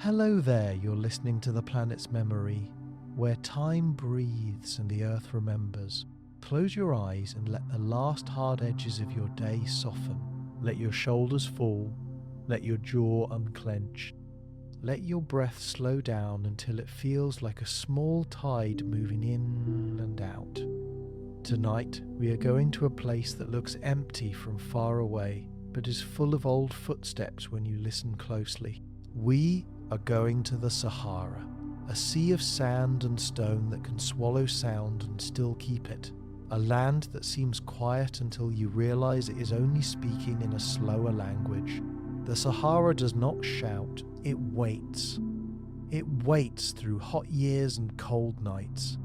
Hello there, you're listening to The Planet's Memory, where time breathes and the earth remembers. Close your eyes and let the last hard edges of your day soften. Let your shoulders fall, let your jaw unclench. Let your breath slow down until it feels like a small tide moving in and out. Tonight, we are going to a place that looks empty from far away, but is full of old footsteps when you listen closely. We are going to the Sahara, a sea of sand and stone that can swallow sound and still keep it. A land that seems quiet until you realize it is only speaking in a slower language. The Sahara does not shout, it waits. It waits through hot years and cold nights.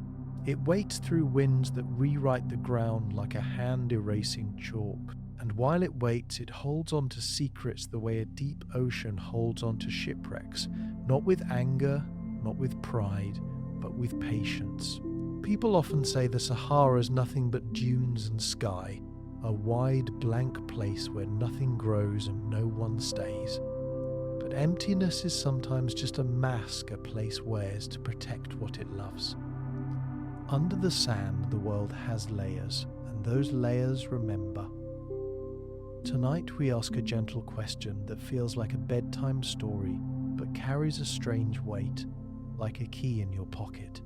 It waits through winds that rewrite the ground like a hand erasing chalk. And while it waits, it holds on to secrets the way a deep ocean holds on to shipwrecks, not with anger, not with pride, but with patience. People often say the Sahara is nothing but dunes and sky, a wide blank place where nothing grows and no one stays. But emptiness is sometimes just a mask a place wears to protect what it loves. Under the sand, the world has layers, and those layers remember. Tonight we ask a gentle question that feels like a bedtime story, but carries a strange weight, like a key in your pocket.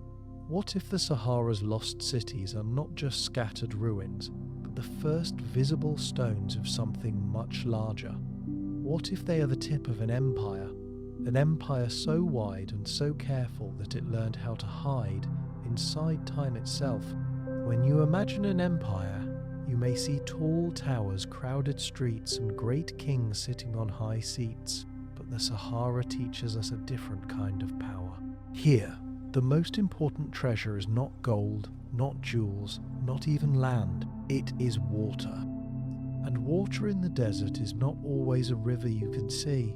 What if the Sahara's lost cities are not just scattered ruins, but the first visible stones of something much larger? What if they are the tip of an empire so wide and so careful that it learned how to hide inside time itself? When you imagine an empire, you may see tall towers, crowded streets, and great kings sitting on high seats, but the Sahara teaches us a different kind of power. Here, the most important treasure is not gold, not jewels, not even land. It is water. And water in the desert is not always a river you can see.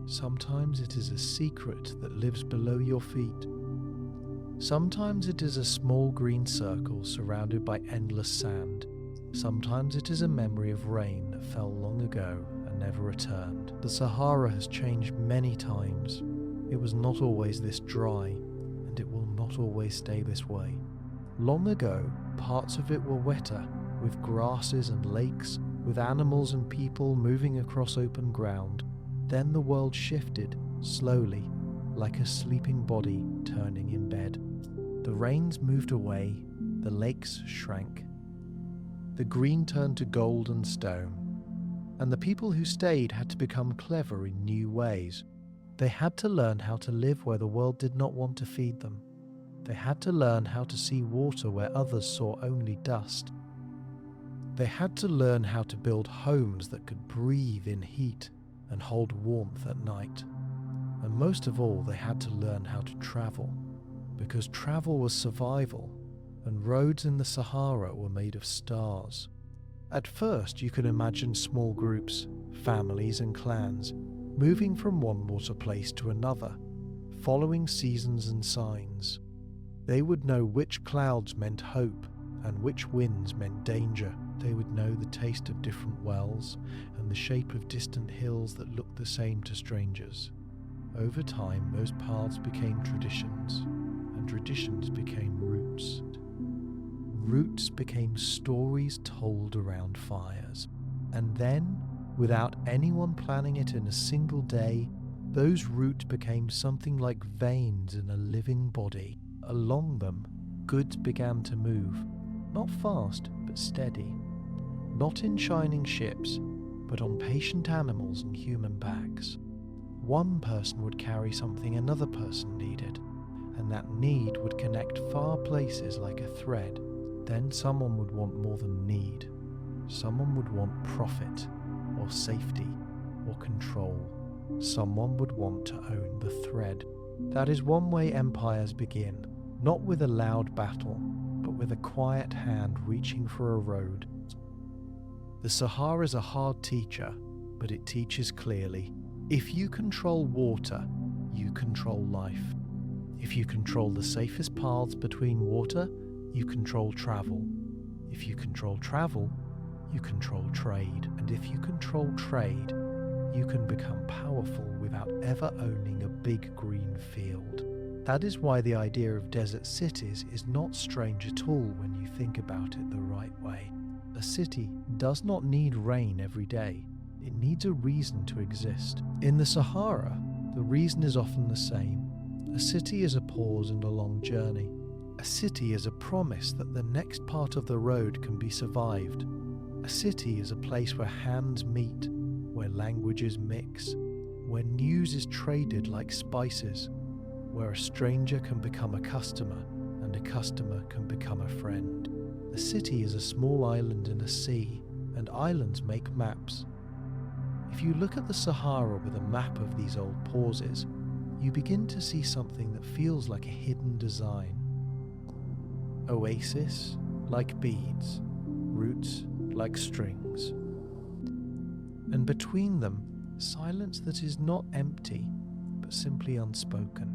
Sometimes it is a secret that lives below your feet. Sometimes it is a small green circle surrounded by endless sand. Sometimes it is a memory of rain that fell long ago and never returned. The Sahara has changed many times. It was not always this dry, and it will not always stay this way. Long ago, parts of it were wetter, with grasses and lakes, with animals and people moving across open ground. Then the world shifted, slowly, like a sleeping body turning in bed. The rains moved away, the lakes shrank. The green turned to gold and stone, and the people who stayed had to become clever in new ways. They had to learn how to live where the world did not want to feed them. They had to learn how to see water where others saw only dust. They had to learn how to build homes that could breathe in heat and hold warmth at night. And most of all, they had to learn how to travel, because travel was survival. And roads in the Sahara were made of stars. At first, you can imagine small groups, families and clans, moving from one water place to another, following seasons and signs. They would know which clouds meant hope and which winds meant danger. They would know the taste of different wells and the shape of distant hills that looked the same to strangers. Over time, those paths became traditions, and traditions became roots. Roots became stories told around fires. And then, without anyone planning it in a single day, those roots became something like veins in a living body. Along them, goods began to move, not fast, but steady. Not in shining ships, but on patient animals and human backs. One person would carry something another person needed, and that need would connect far places like a thread. Then someone would want more than need. Someone would want profit, or safety, or control. Someone would want to own the thread. That is one way empires begin, not with a loud battle, but with a quiet hand reaching for a road. The Sahara is a hard teacher, but it teaches clearly. If you control water, you control life. If you control the safest paths between water, you control travel. If you control travel, you control trade. And if you control trade, you can become powerful without ever owning a big green field. That is why the idea of desert cities is not strange at all when you think about it the right way. A city does not need rain every day. It needs a reason to exist. In the Sahara, the reason is often the same. A city is a pause and a long journey. A city is a promise that the next part of the road can be survived. A city is a place where hands meet, where languages mix, where news is traded like spices, where a stranger can become a customer and a customer can become a friend. A city is a small island in a sea, and islands make maps. If you look at the Sahara with a map of these old pauses, you begin to see something that feels like a hidden design. Oasis like beads, roots like strings. And between them, silence that is not empty, but simply unspoken.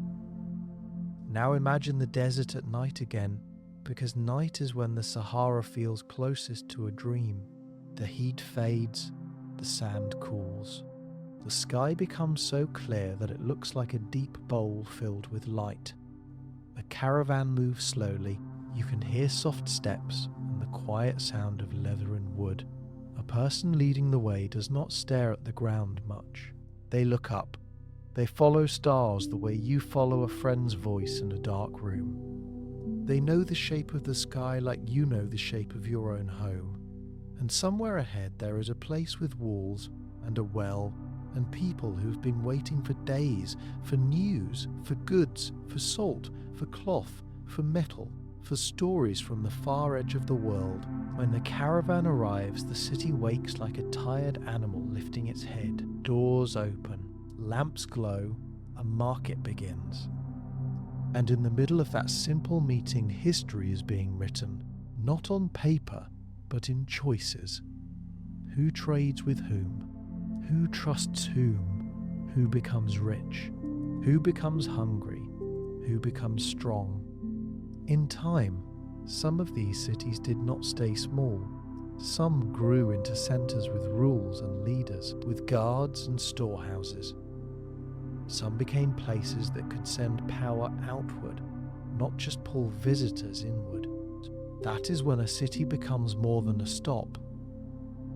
Now imagine the desert at night again, because night is when the Sahara feels closest to a dream. The heat fades, the sand cools. The sky becomes so clear that it looks like a deep bowl filled with light. The caravan moves slowly. You can hear soft steps and the quiet sound of leather and wood. A person leading the way does not stare at the ground much. They look up. They follow stars the way you follow a friend's voice in a dark room. They know the shape of the sky like you know the shape of your own home. And somewhere ahead there is a place with walls and a well and people who've been waiting for days, for news, for goods, for salt, for cloth, for metal, for stories from the far edge of the world. When the caravan arrives, the city wakes like a tired animal lifting its head. Doors open, lamps glow, a market begins. And in the middle of that simple meeting, history is being written, not on paper, but in choices. Who trades with whom? Who trusts whom? Who becomes rich? Who becomes hungry? Who becomes strong? In time, some of these cities did not stay small. Some grew into centres with rules and leaders, with guards and storehouses. Some became places that could send power outward, not just pull visitors inward. That is when a city becomes more than a stop.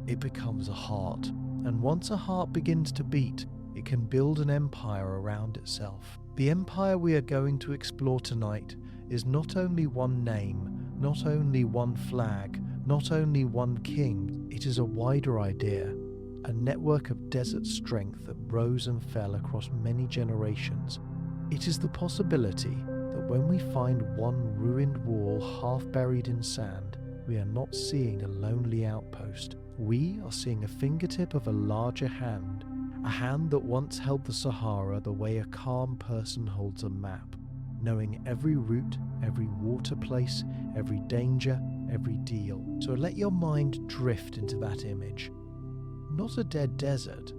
It becomes a heart. And once a heart begins to beat, it can build an empire around itself. The empire we are going to explore tonight is not only one name, not only one flag, not only one king. It is a wider idea, a network of desert strength that rose and fell across many generations. It is the possibility that when we find one ruined wall half buried in sand, we are not seeing a lonely outpost. We are seeing a fingertip of a larger hand, a hand that once held the Sahara the way a calm person holds a map, knowing every route, every water place, every danger, every deal. So let your mind drift into that image. Not a dead desert,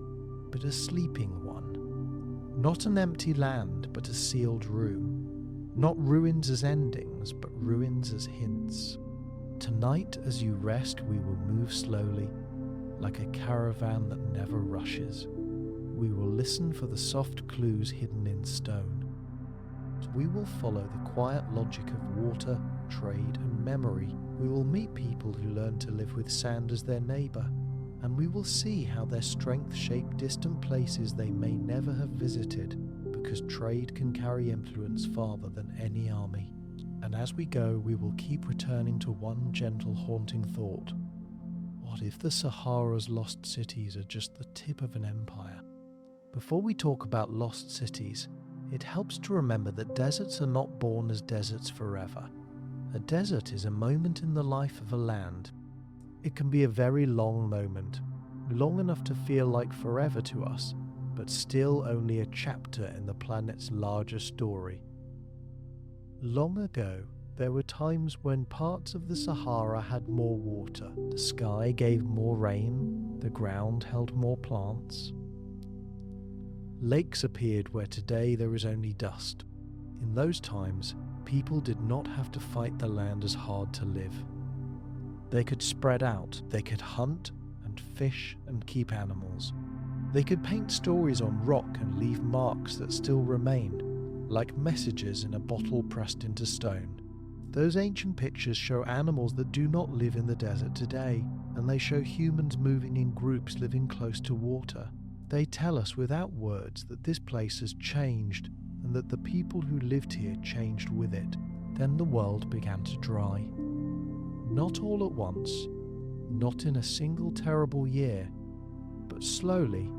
but a sleeping one. Not an empty land, but a sealed room. Not ruins as endings, but ruins as hints. Tonight, as you rest, we will move slowly, like a caravan that never rushes. We will listen for the soft clues hidden in stone. We will follow the quiet logic of water, trade, and memory. We will meet people who learn to live with sand as their neighbour, and we will see how their strength shaped distant places they may never have visited, because trade can carry influence farther than any army. And as we go, we will keep returning to one gentle, haunting thought. What if the Sahara's lost cities are just the tip of an empire? Before we talk about lost cities, it helps to remember that deserts are not born as deserts forever. A desert is a moment in the life of a land. It can be a very long moment, long enough to feel like forever to us, but still only a chapter in the planet's larger story. Long ago, there were times when parts of the Sahara had more water, the sky gave more rain, the ground held more plants. Lakes appeared where today there is only dust. In those times, people did not have to fight the land as hard to live. They could spread out, they could hunt and fish and keep animals. They could paint stories on rock and leave marks that still remained, like messages in a bottle pressed into stone. Those ancient pictures show animals that do not live in the desert today, and they show humans moving in groups living close to water. They tell us without words that this place has changed and that the people who lived here changed with it. Then the world began to dry. Not all at once, not in a single terrible year, but slowly,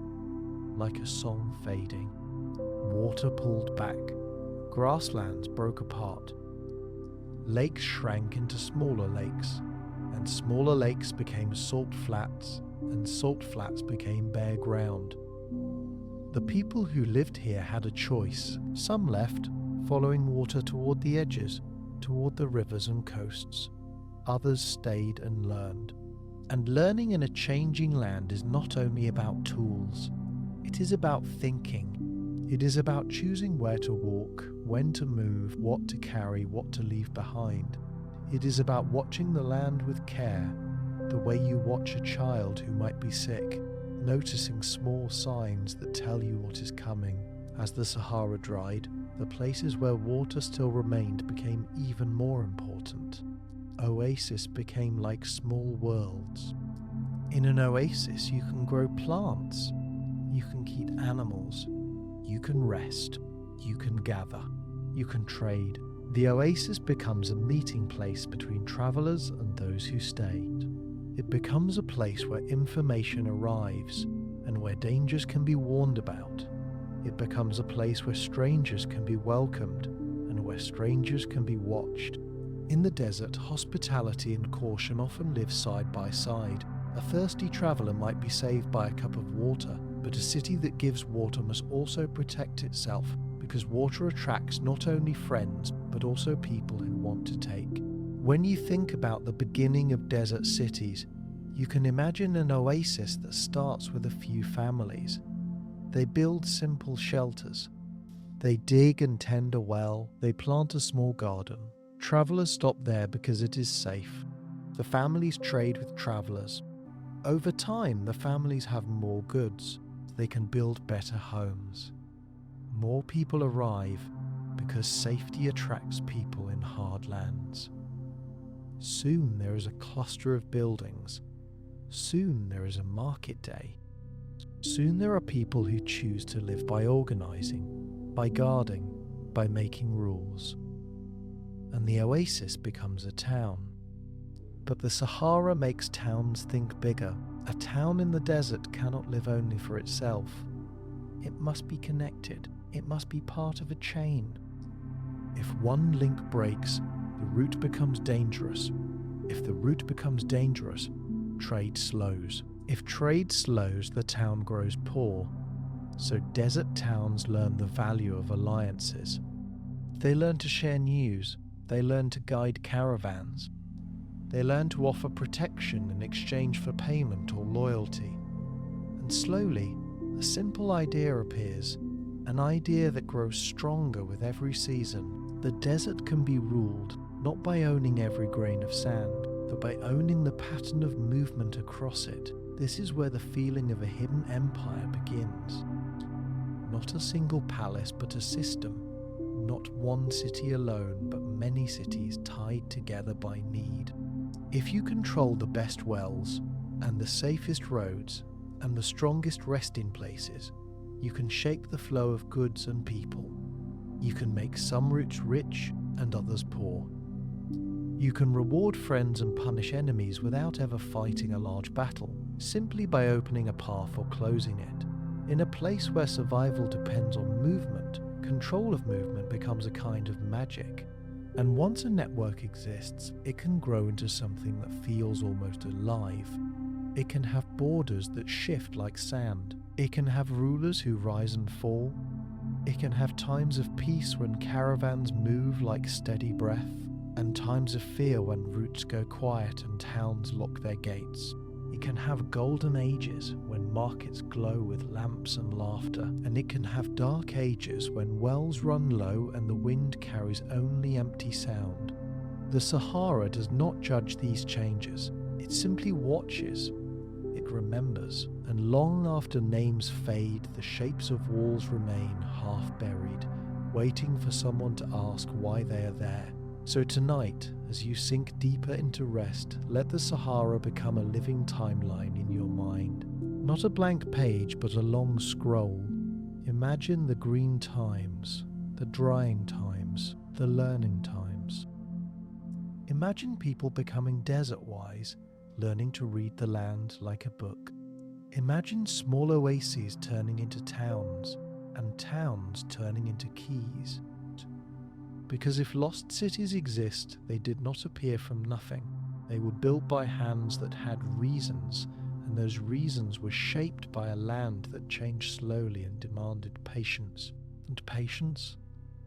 like a song fading. Water pulled back, grasslands broke apart, lakes shrank into smaller lakes, and smaller lakes became salt flats, and salt flats became bare ground. The people who lived here had a choice. Some left, following water toward the edges, toward the rivers and coasts. Others stayed and learned. And learning in a changing land is not only about tools. It is about thinking. It is about choosing where to walk, when to move, what to carry, what to leave behind. It is about watching the land with care, the way you watch a child who might be sick, noticing small signs that tell you what is coming. As the Sahara dried, the places where water still remained became even more important. Oases became like small worlds. In an oasis, you can grow plants, you can keep animals, you can rest, you can gather, you can trade. The oasis becomes a meeting place between travelers and those who stayed. It becomes a place where information arrives and where dangers can be warned about. It becomes a place where strangers can be welcomed and where strangers can be watched. In the desert, hospitality and caution often live side by side. A thirsty traveler might be saved by a cup of water, but a city that gives water must also protect itself, because water attracts not only friends, but also people who want to take. When you think about the beginning of desert cities, you can imagine an oasis that starts with a few families. They build simple shelters. They dig and tend a well. They plant a small garden. Travelers stop there because it is safe. The families trade with travelers. Over time, the families have more goods. They can build better homes. More people arrive because safety attracts people in hard lands. Soon there is a cluster of buildings. Soon there is a market day. Soon there are people who choose to live by organizing, by guarding, by making rules. And the oasis becomes a town. But the Sahara makes towns think bigger. A town in the desert cannot live only for itself. It must be connected. It must be part of a chain. If one link breaks, the route becomes dangerous. If the route becomes dangerous, trade slows. If trade slows, the town grows poor. So desert towns learn the value of alliances. They learn to share news. They learn to guide caravans. They learn to offer protection in exchange for payment or loyalty. And slowly, a simple idea appears, an idea that grows stronger with every season. The desert can be ruled not by owning every grain of sand, but by owning the pattern of movement across it. This is where the feeling of a hidden empire begins. Not a single palace, but a system. Not one city alone, but many cities tied together by need. If you control the best wells, and the safest roads, and the strongest resting places, you can shape the flow of goods and people. You can make some routes rich and others poor. You can reward friends and punish enemies without ever fighting a large battle, simply by opening a path or closing it. In a place where survival depends on movement, control of movement becomes a kind of magic. And once a network exists, it can grow into something that feels almost alive. It can have borders that shift like sand. It can have rulers who rise and fall. It can have times of peace when caravans move like steady breath, and times of fear when routes go quiet and towns lock their gates. It can have golden ages when markets glow with lamps and laughter, and it can have dark ages when wells run low and the wind carries only empty sound. The Sahara does not judge these changes. It simply watches. It remembers, and long after names fade, the shapes of walls remain half buried, waiting for someone to ask why they are there. So tonight, as you sink deeper into rest, let the Sahara become a living timeline in your mind. Not a blank page, but a long scroll. Imagine the green times, the drying times, the learning times. Imagine people becoming desert-wise, learning to read the land like a book. Imagine small oases turning into towns, and towns turning into keys. Because if lost cities exist, they did not appear from nothing. They were built by hands that had reasons, and those reasons were shaped by a land that changed slowly and demanded patience. And patience,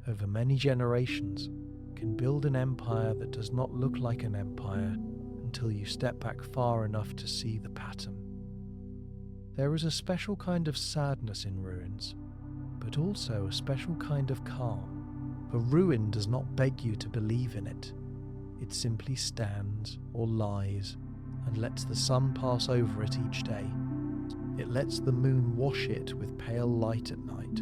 over many generations, can build an empire that does not look like an empire until you step back far enough to see the pattern. There is a special kind of sadness in ruins, but also a special kind of calm. A ruin does not beg you to believe in it. It simply stands or lies and lets the sun pass over it each day. It lets the moon wash it with pale light at night.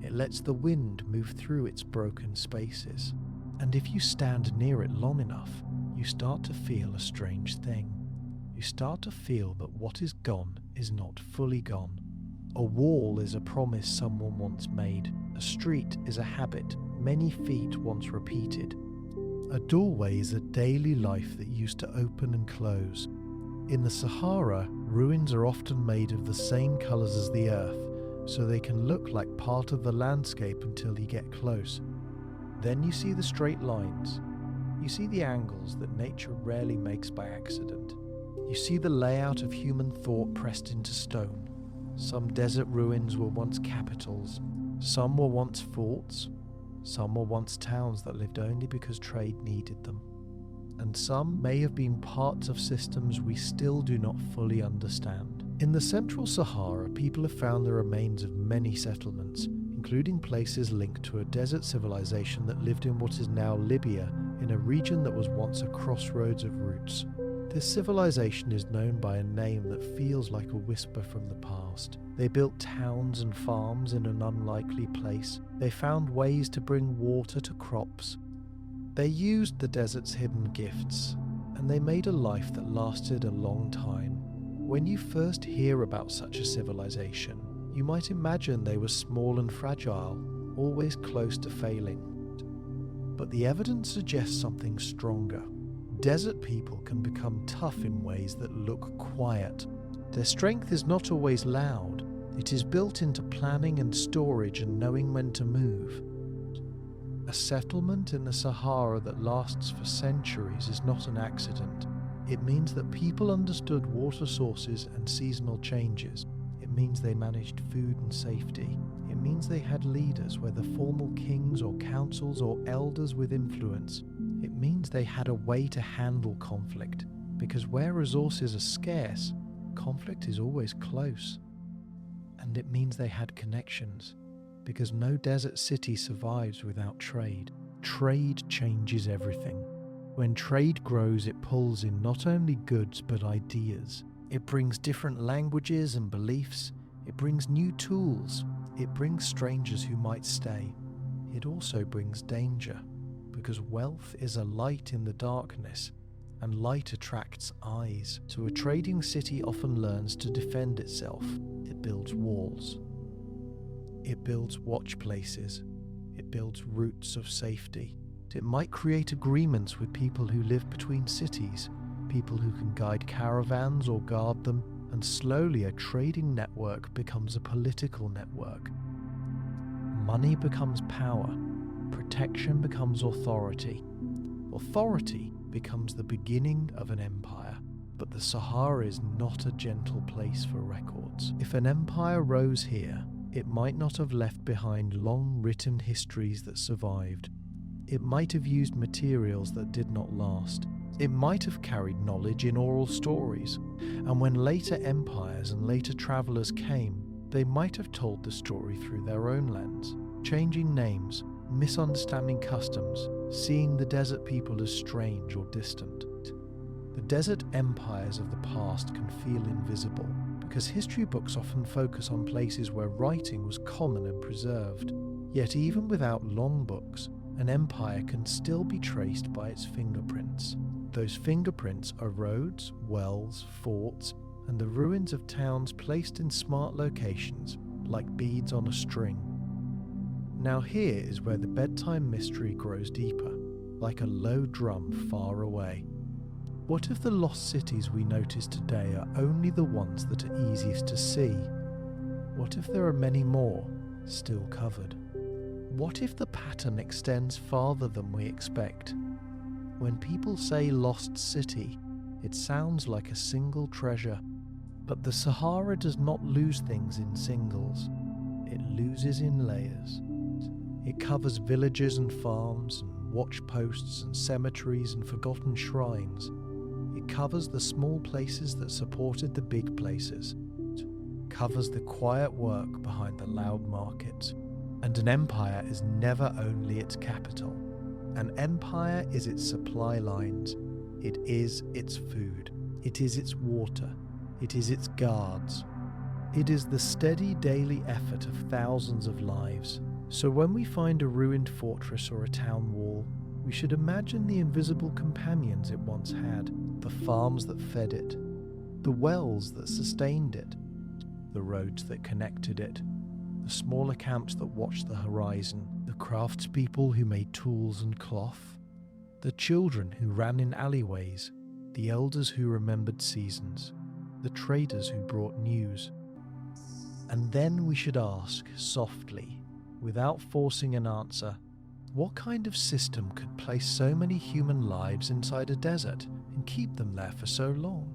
It lets the wind move through its broken spaces. And if you stand near it long enough, you start to feel a strange thing. You start to feel that what is gone is not fully gone. A wall is a promise someone once made. A street is a habit many feet once repeated. A doorway is a daily life that used to open and close. In the Sahara, ruins are often made of the same colours as the earth, so they can look like part of the landscape until you get close. Then you see the straight lines. You see the angles that nature rarely makes by accident. You see the layout of human thought pressed into stone. Some desert ruins were once capitals. Some were once forts. Some were once towns that lived only because trade needed them. And some may have been parts of systems we still do not fully understand. In the central Sahara, people have found the remains of many settlements, including places linked to a desert civilization that lived in what is now Libya, in a region that was once a crossroads of routes. This civilization is known by a name that feels like a whisper from the past. They built towns and farms in an unlikely place. They found ways to bring water to crops. They used the desert's hidden gifts, and they made a life that lasted a long time. When you first hear about such a civilization, you might imagine they were small and fragile, always close to failing. But the evidence suggests something stronger. Desert people can become tough in ways that look quiet. Their strength is not always loud. It is built into planning and storage and knowing when to move. A settlement in the Sahara that lasts for centuries is not an accident. It means that people understood water sources and seasonal changes. It means they managed food and safety. It means they had leaders, whether formal kings or councils or elders with influence. It means they had a way to handle conflict, because where resources are scarce, conflict is always close. And it means they had connections, because no desert city survives without trade. Trade changes everything. When trade grows, it pulls in not only goods but ideas. It brings different languages and beliefs. It brings new tools. It brings strangers who might stay. It also brings danger, because wealth is a light in the darkness, and light attracts eyes. So a trading city often learns to defend itself. It builds walls. It builds watch places. It builds routes of safety. It might create agreements with people who live between cities, people who can guide caravans or guard them, and slowly a trading network becomes a political network. Money becomes power. Protection becomes authority. Authority becomes the beginning of an empire. But the Sahara is not a gentle place for records. If an empire rose here, it might not have left behind long written histories that survived. It might have used materials that did not last. It might have carried knowledge in oral stories. And when later empires and later travelers came, they might have told the story through their own lens, changing names, misunderstanding customs, seeing the desert people as strange or distant. The desert empires of the past can feel invisible because history books often focus on places where writing was common and preserved. Yet even without long books, an empire can still be traced by its fingerprints. Those fingerprints are roads, wells, forts, and the ruins of towns placed in smart locations, like beads on a string. Now here is where the bedtime mystery grows deeper, like a low drum far away. What if the lost cities we notice today are only the ones that are easiest to see? What if there are many more, still covered? What if the pattern extends farther than we expect? When people say lost city, it sounds like a single treasure. But the Sahara does not lose things in singles. It loses in layers. It covers villages and farms and watch posts and cemeteries and forgotten shrines. It covers the small places that supported the big places. It covers the quiet work behind the loud markets. And an empire is never only its capital. An empire is its supply lines. It is its food. It is its water. It is its guards. It is the steady daily effort of thousands of lives. So when we find a ruined fortress or a town wall, we should imagine the invisible companions it once had, the farms that fed it, the wells that sustained it, the roads that connected it, the smaller camps that watched the horizon, the craftspeople who made tools and cloth, the children who ran in alleyways, the elders who remembered seasons, the traders who brought news. And then we should ask, softly, without forcing an answer, what kind of system could place so many human lives inside a desert and keep them there for so long?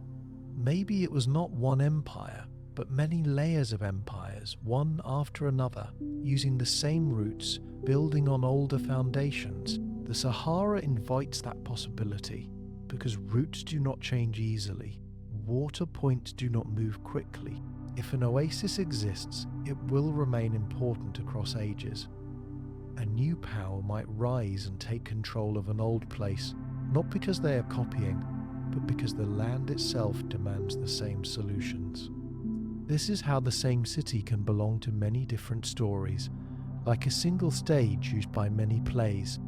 Maybe it was not one empire, but many layers of empires, one after another, using the same routes, building on older foundations. The Sahara invites that possibility, because routes do not change easily. Water points do not move quickly. If an oasis exists, it will remain important across ages. A new power might rise and take control of an old place, not because they are copying, but because the land itself demands the same solutions. This is how the same city can belong to many different stories, like a single stage used by many plays.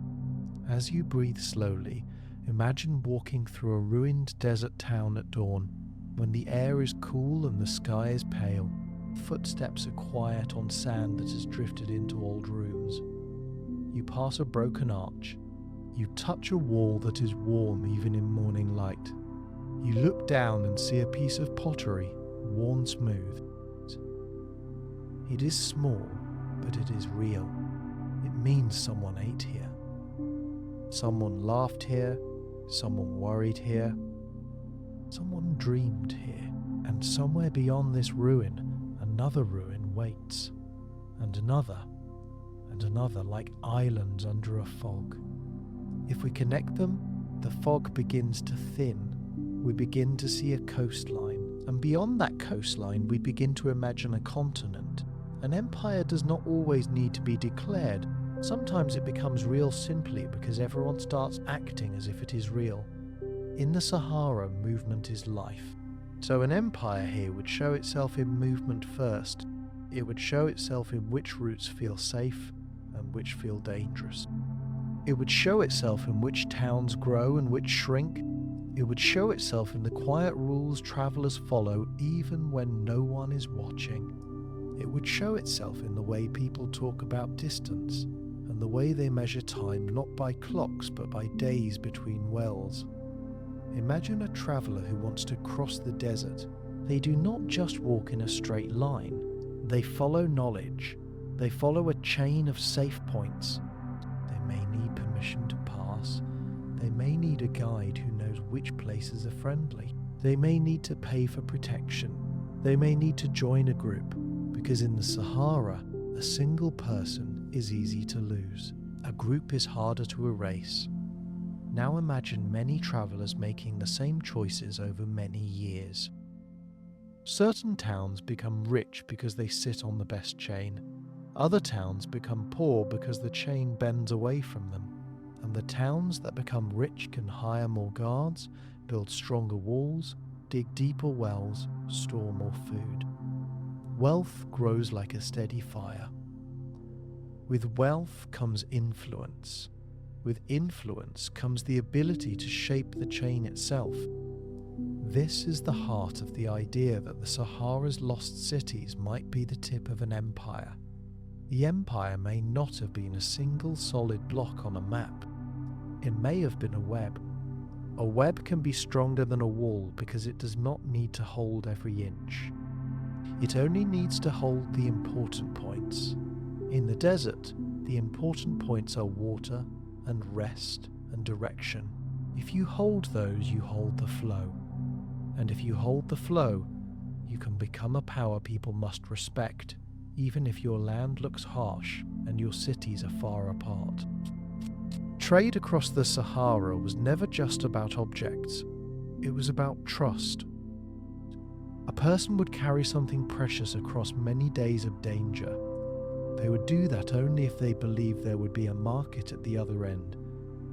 As you breathe slowly, imagine walking through a ruined desert town at dawn, when the air is cool and the sky is pale. Footsteps are quiet on sand that has drifted into old rooms. You pass a broken arch. You touch a wall that is warm even in morning light. You look down and see a piece of pottery, worn smooth. It is small, but it is real. It means someone ate here. Someone laughed here. Someone worried here. Someone dreamed here. And somewhere beyond this ruin, another ruin waits. And another, like islands under a fog. If we connect them, the fog begins to thin. We begin to see a coastline. And beyond that coastline, we begin to imagine a continent. An empire does not always need to be declared. Sometimes it becomes real simply because everyone starts acting as if it is real. In the Sahara, movement is life. So an empire here would show itself in movement first. It would show itself in which routes feel safe and which feel dangerous. It would show itself in which towns grow and which shrink. It would show itself in the quiet rules travelers follow even when no one is watching. It would show itself in the way people talk about distance and the way they measure time not by clocks but by days between wells. Imagine a traveler who wants to cross the desert. They do not just walk in a straight line. They follow knowledge. They follow a chain of safe points. They may need permission to pass. They may need a guide who knows which places are friendly. They may need to pay for protection. They may need to join a group, because in the Sahara, a single person is easy to lose. A group is harder to erase. Now imagine many travelers making the same choices over many years. Certain towns become rich because they sit on the best chain. Other towns become poor because the chain bends away from them. And the towns that become rich can hire more guards, build stronger walls, dig deeper wells, store more food. Wealth grows like a steady fire. With wealth comes influence. With influence comes the ability to shape the chain itself. This is the heart of the idea that the Sahara's lost cities might be the tip of an empire. The empire may not have been a single solid block on a map. It may have been a web. A web can be stronger than a wall because it does not need to hold every inch. It only needs to hold the important points. In the desert, the important points are water and rest and direction. If you hold those, you hold the flow. And if you hold the flow, you can become a power people must respect, even if your land looks harsh and your cities are far apart. Trade across the Sahara was never just about objects. It was about trust. A person would carry something precious across many days of danger. They would do that only if they believed there would be a market at the other end,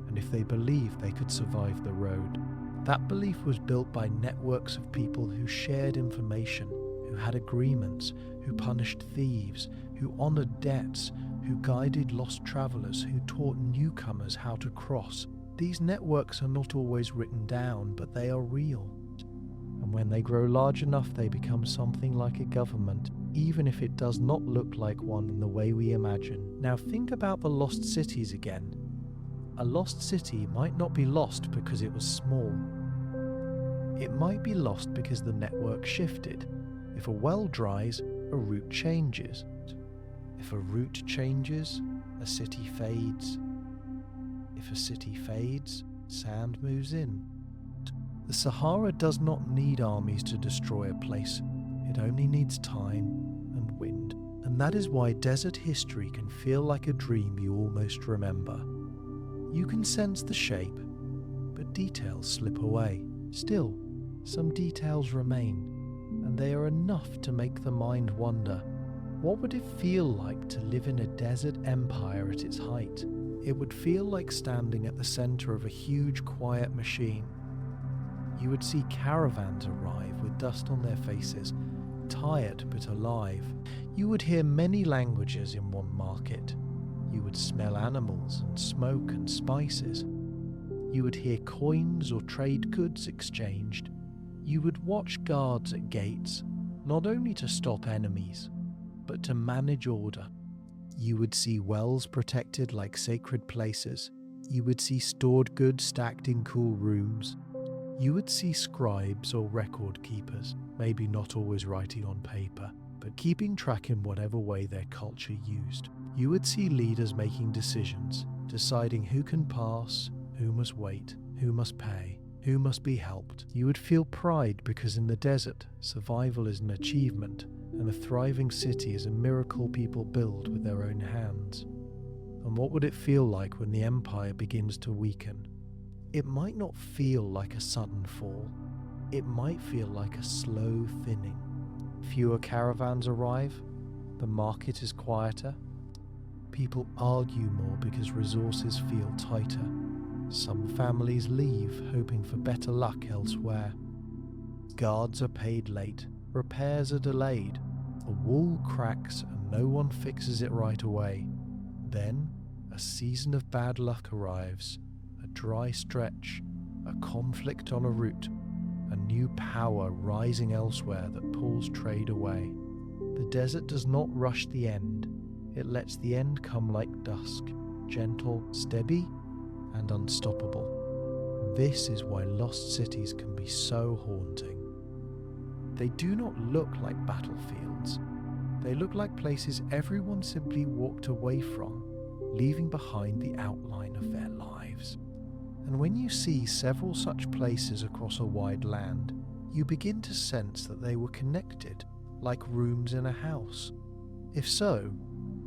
and if they believed they could survive the road. That belief was built by networks of people who shared information, who had agreements, who punished thieves, who honored debts, who guided lost travelers, who taught newcomers how to cross. These networks are not always written down, but they are real. And when they grow large enough, they become something like a government, even if it does not look like one in the way we imagine. Now think about the lost cities again. A lost city might not be lost because it was small. It might be lost because the network shifted. If a well dries, a route changes. If a route changes, a city fades. If a city fades, sand moves in. The Sahara does not need armies to destroy a place. It only needs time and wind. And that is why desert history can feel like a dream you almost remember. You can sense the shape, but details slip away. Still, some details remain, and they are enough to make the mind wonder. What would it feel like to live in a desert empire at its height? It would feel like standing at the center of a huge, quiet machine. You would see caravans arrive with dust on their faces, tired but alive. You would hear many languages in one market. You would smell animals and smoke and spices. You would hear coins or trade goods exchanged. You would watch guards at gates, not only to stop enemies, but to manage order. You would see wells protected like sacred places. You would see stored goods stacked in cool rooms. You would see scribes or record keepers, maybe not always writing on paper, but keeping track in whatever way their culture used. You would see leaders making decisions, deciding who can pass, who must wait, who must pay, who must be helped. You would feel pride because in the desert, survival is an achievement, and a thriving city is a miracle people build with their own hands. And what would it feel like when the empire begins to weaken? It might not feel like a sudden fall. It might feel like a slow thinning. Fewer caravans arrive, the market is quieter, people argue more because resources feel tighter. Some families leave, hoping for better luck elsewhere. Guards are paid late, repairs are delayed, a wall cracks and no one fixes it right away. Then, a season of bad luck arrives, a dry stretch, a conflict on a route, a new power rising elsewhere that pulls trade away. The desert does not rush the end. It lets the end come like dusk, gentle, steady, and unstoppable. This is why lost cities can be so haunting. They do not look like battlefields. They look like places everyone simply walked away from, leaving behind the outline of their lives. And when you see several such places across a wide land, you begin to sense that they were connected, like rooms in a house. If so,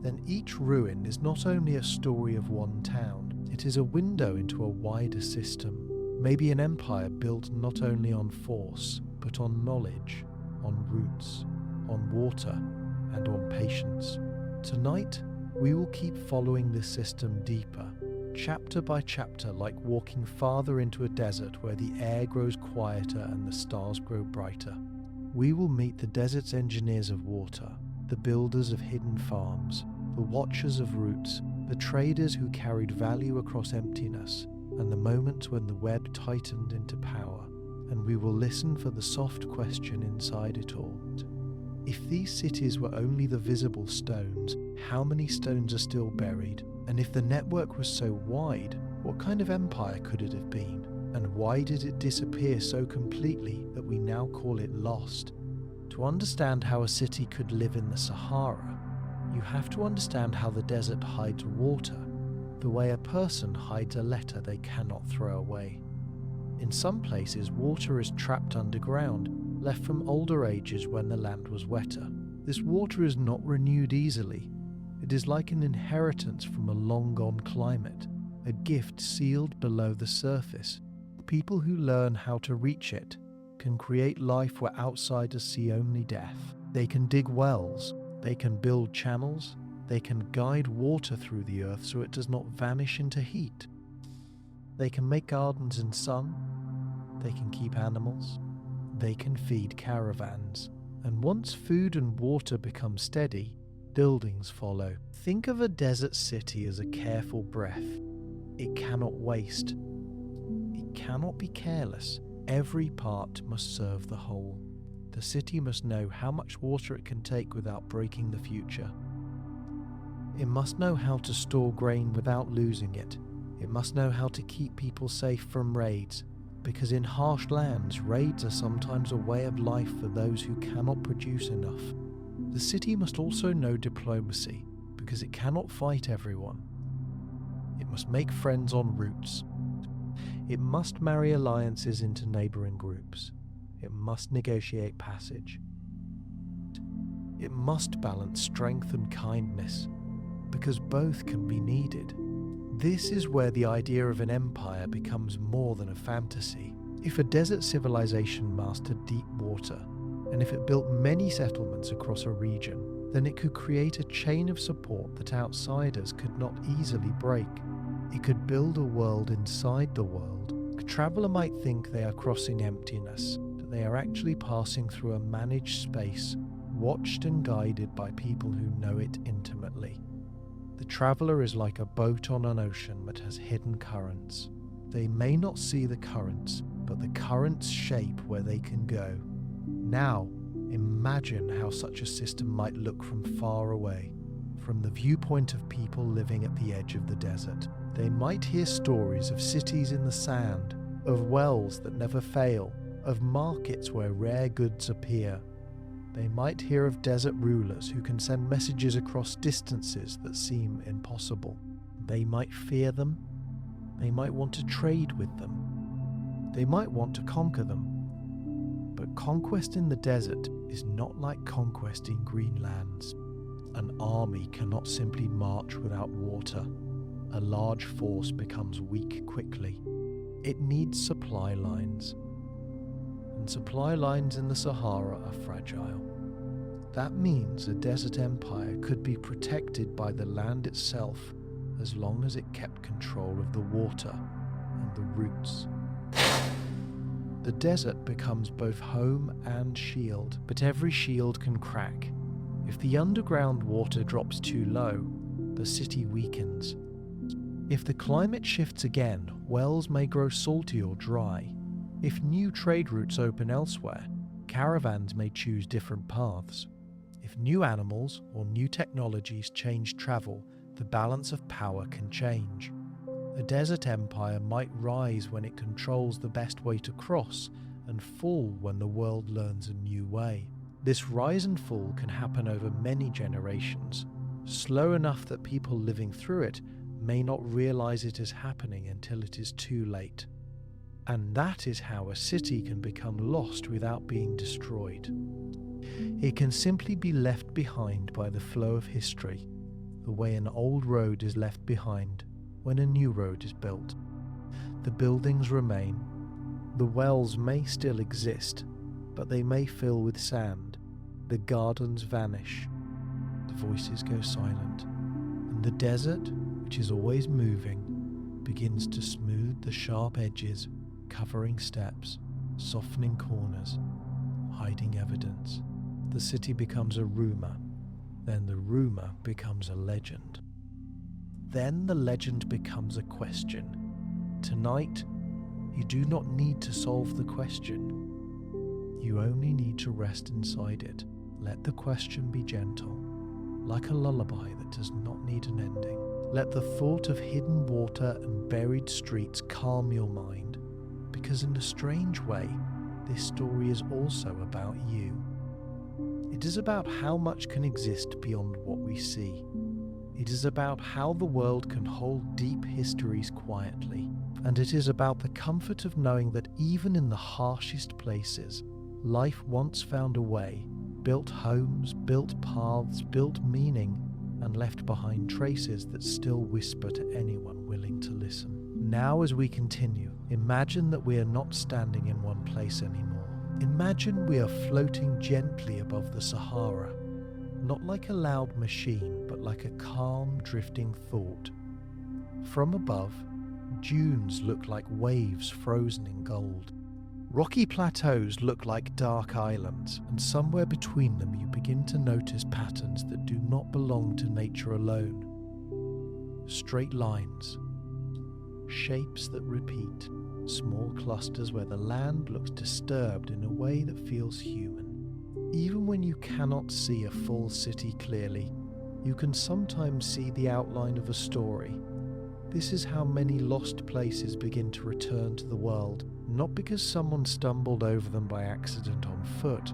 then each ruin is not only a story of one town, it is a window into a wider system, maybe an empire built not only on force, but on knowledge, on roots, on water, and on patience. Tonight, we will keep following this system deeper, chapter by chapter, like walking farther into a desert where the air grows quieter and the stars grow brighter. We will meet the desert's engineers of water, the builders of hidden farms, the watchers of routes, the traders who carried value across emptiness, and the moments when the web tightened into power, and we will listen for the soft question inside it all. If these cities were only the visible stones, how many stones are still buried? And if the network was so wide, what kind of empire could it have been? And why did it disappear so completely that we now call it lost? To understand how a city could live in the Sahara, you have to understand how the desert hides water, the way a person hides a letter they cannot throw away. In some places, water is trapped underground, left from older ages when the land was wetter. This water is not renewed easily. It is like an inheritance from a long-gone climate, a gift sealed below the surface. People who learn how to reach it can create life where outsiders see only death. They can dig wells, they can build channels, they can guide water through the earth so it does not vanish into heat. They can make gardens in sun, they can keep animals, they can feed caravans. And once food and water become steady, buildings follow. Think of a desert city as a careful breath. It cannot waste. It cannot be careless. Every part must serve the whole. The city must know how much water it can take without breaking the future. It must know how to store grain without losing it. It must know how to keep people safe from raids, because in harsh lands, raids are sometimes a way of life for those who cannot produce enough. The city must also know diplomacy, because it cannot fight everyone. It must make friends en routes. It must marry alliances into neighbouring groups. It must negotiate passage. It must balance strength and kindness, because both can be needed. This is where the idea of an empire becomes more than a fantasy. If a desert civilization mastered deep water, and if it built many settlements across a region, then it could create a chain of support that outsiders could not easily break. It could build a world inside the world. A traveller might think they are crossing emptiness, that they are actually passing through a managed space, watched and guided by people who know it intimately. The traveller is like a boat on an ocean that has hidden currents. They may not see the currents, but the currents shape where they can go. Now, imagine how such a system might look from far away, from the viewpoint of people living at the edge of the desert. They might hear stories of cities in the sand, of wells that never fail, of markets where rare goods appear. They might hear of desert rulers who can send messages across distances that seem impossible. They might fear them. They might want to trade with them. They might want to conquer them. But conquest in the desert is not like conquest in green lands. An army cannot simply march without water. A large force becomes weak quickly. It needs supply lines. And supply lines in the Sahara are fragile. That means a desert empire could be protected by the land itself as long as it kept control of the water and the roots. The desert becomes both home and shield, but every shield can crack. If the underground water drops too low, the city weakens. If the climate shifts again, wells may grow salty or dry. If new trade routes open elsewhere, caravans may choose different paths. If new animals or new technologies change travel, the balance of power can change. A desert empire might rise when it controls the best way to cross, and fall when the world learns a new way. This rise and fall can happen over many generations, slow enough that people living through it may not realize it is happening until it is too late. And that is how a city can become lost without being destroyed. It can simply be left behind by the flow of history, the way an old road is left behind when a new road is built. The buildings remain. The wells may still exist, but they may fill with sand. The gardens vanish. The voices go silent. And the desert, which is always moving, begins to smooth the sharp edges, covering steps, softening corners, hiding evidence. The city becomes a rumor, then the rumor becomes a legend. Then the legend becomes a question. Tonight, you do not need to solve the question. You only need to rest inside it. Let the question be gentle, like a lullaby that does not need an ending. Let the thought of hidden water and buried streets calm your mind, because in a strange way, this story is also about you. It is about how much can exist beyond what we see. It is about how the world can hold deep histories quietly. And it is about the comfort of knowing that even in the harshest places, life once found a way, built homes, built paths, built meaning, and left behind traces that still whisper to anyone willing to listen. Now as we continue, imagine that we are not standing in one place anymore. Imagine we are floating gently above the Sahara, not like a loud machine, but like a calm, drifting thought. From above, dunes look like waves frozen in gold. Rocky plateaus look like dark islands, and somewhere between them you begin to notice patterns that do not belong to nature alone. Straight lines, shapes that repeat, small clusters where the land looks disturbed in a way that feels human. Even when you cannot see a full city clearly, you can sometimes see the outline of a story. This is how many lost places begin to return to the world, not because someone stumbled over them by accident on foot,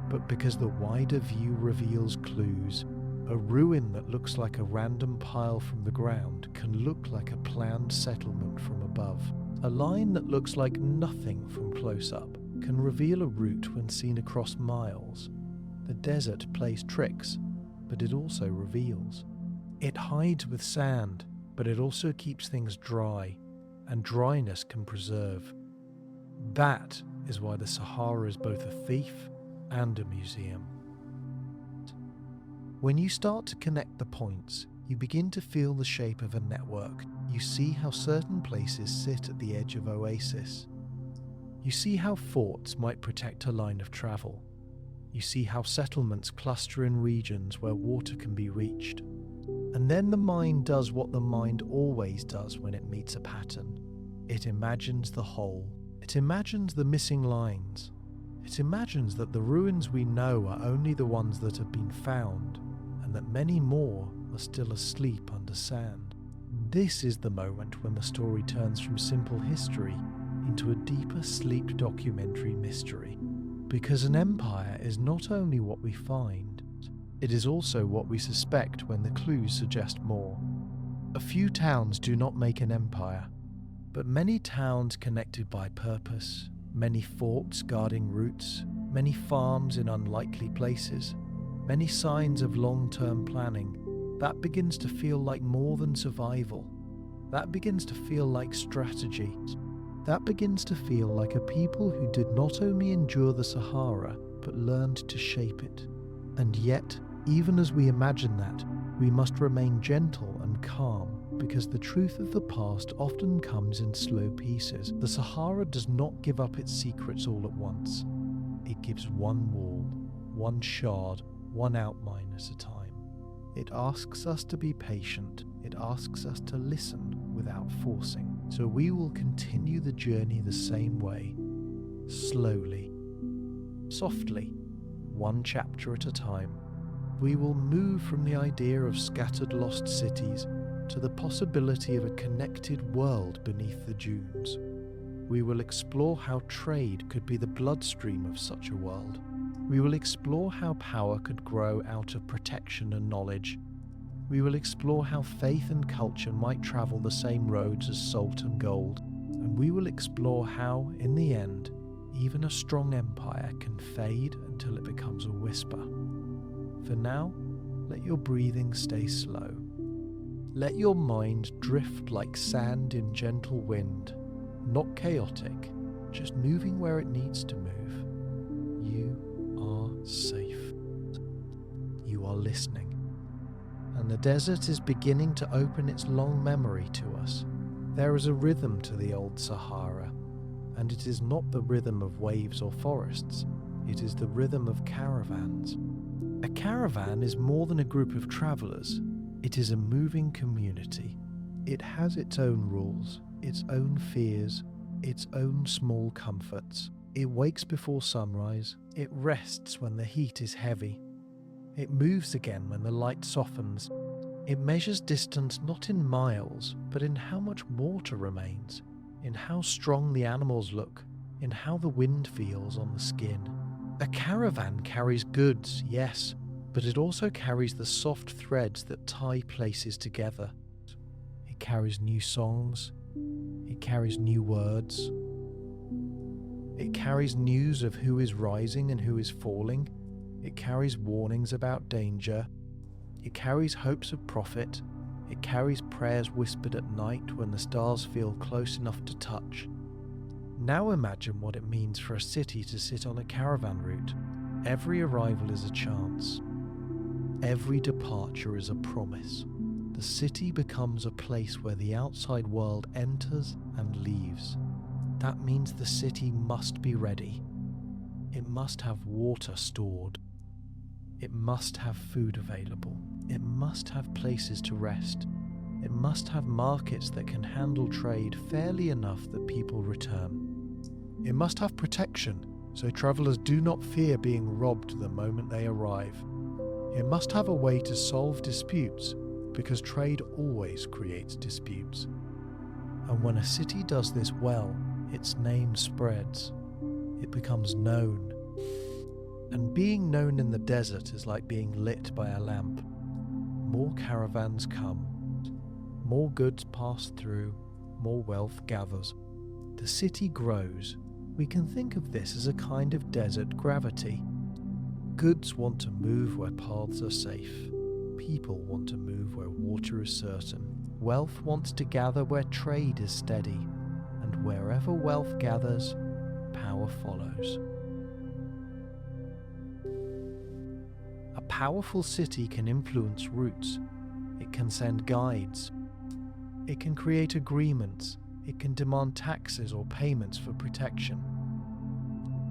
but because the wider view reveals clues. A ruin that looks like a random pile from the ground can look like a planned settlement from above. A line that looks like nothing from close up can reveal a route when seen across miles. The desert plays tricks, but it also reveals. It hides with sand, but it also keeps things dry, and dryness can preserve. That is why the Sahara is both a thief and a museum. When you start to connect the points, you begin to feel the shape of a network. You see how certain places sit at the edge of oasis. You see how forts might protect a line of travel. You see how settlements cluster in regions where water can be reached. And then the mind does what the mind always does when it meets a pattern. It imagines the whole. It imagines the missing lines. It imagines that the ruins we know are only the ones that have been found, and that many more are still asleep under sand. This is the moment when the story turns from simple history into a deeper sleep documentary mystery. Because an empire is not only what we find, it is also what we suspect when the clues suggest more. A few towns do not make an empire, but many towns connected by purpose, many forts guarding routes, many farms in unlikely places, many signs of long-term planning, that begins to feel like more than survival. That begins to feel like strategy. That begins to feel like a people who did not only endure the Sahara, but learned to shape it. And yet, even as we imagine that, we must remain gentle and calm, because the truth of the past often comes in slow pieces. The Sahara does not give up its secrets all at once. It gives one wall, one shard, one outline at a time. It asks us to be patient. It asks us to listen without forcing. So we will continue the journey the same way, slowly, softly, one chapter at a time. We will move from the idea of scattered lost cities to the possibility of a connected world beneath the dunes. We will explore how trade could be the bloodstream of such a world. We will explore how power could grow out of protection and knowledge. We will explore how faith and culture might travel the same roads as salt and gold. And we will explore how, in the end, even a strong empire can fade until it becomes a whisper. For now, let your breathing stay slow. Let your mind drift like sand in gentle wind, not chaotic, just moving where it needs to move. You are safe. You are listening. And the desert is beginning to open its long memory to us. There is a rhythm to the old Sahara, and it is not the rhythm of waves or forests, it is the rhythm of caravans. A caravan is more than a group of travellers, it is a moving community. It has its own rules, its own fears, its own small comforts. It wakes before sunrise, it rests when the heat is heavy. It moves again when the light softens. It measures distance not in miles, but in how much water remains, in how strong the animals look, in how the wind feels on the skin. A caravan carries goods, yes, but it also carries the soft threads that tie places together. It carries new songs, it carries new words, it carries news of who is rising and who is falling, it carries warnings about danger, it carries hopes of profit, it carries prayers whispered at night when the stars feel close enough to touch. Now imagine what it means for a city to sit on a caravan route. Every arrival is a chance. Every departure is a promise. The city becomes a place where the outside world enters and leaves. That means the city must be ready. It must have water stored. It must have food available. It must have places to rest. It must have markets that can handle trade fairly enough that people return. It must have protection, so travellers do not fear being robbed the moment they arrive. It must have a way to solve disputes, because trade always creates disputes. And when a city does this well, its name spreads. It becomes known. And being known in the desert is like being lit by a lamp. More caravans come. More goods pass through. More wealth gathers. The city grows. We can think of this as a kind of desert gravity. Goods want to move where paths are safe. People want to move where water is certain. Wealth wants to gather where trade is steady. And wherever wealth gathers, power follows. A powerful city can influence routes. It can send guides. It can create agreements. It can demand taxes or payments for protection.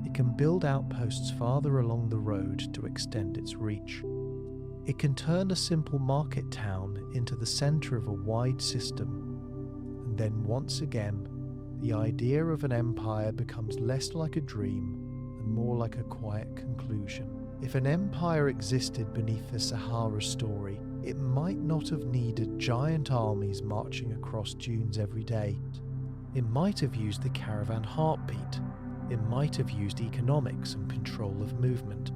It can build outposts farther along the road to extend its reach. It can turn a simple market town into the centre of a wide system. And then once again, the idea of an empire becomes less like a dream and more like a quiet conclusion. If an empire existed beneath the Sahara story, it might not have needed giant armies marching across dunes every day. It might have used the caravan heartbeat. It might have used economics and control of movement.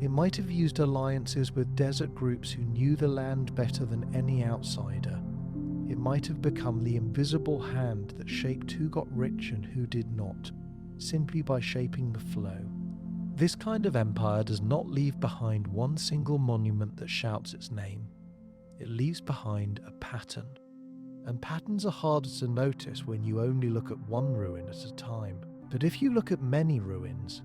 It might have used alliances with desert groups who knew the land better than any outsider. It might have become the invisible hand that shaped who got rich and who did not, simply by shaping the flow. This kind of empire does not leave behind one single monument that shouts its name. It leaves behind a pattern. And patterns are harder to notice when you only look at one ruin at a time. But if you look at many ruins,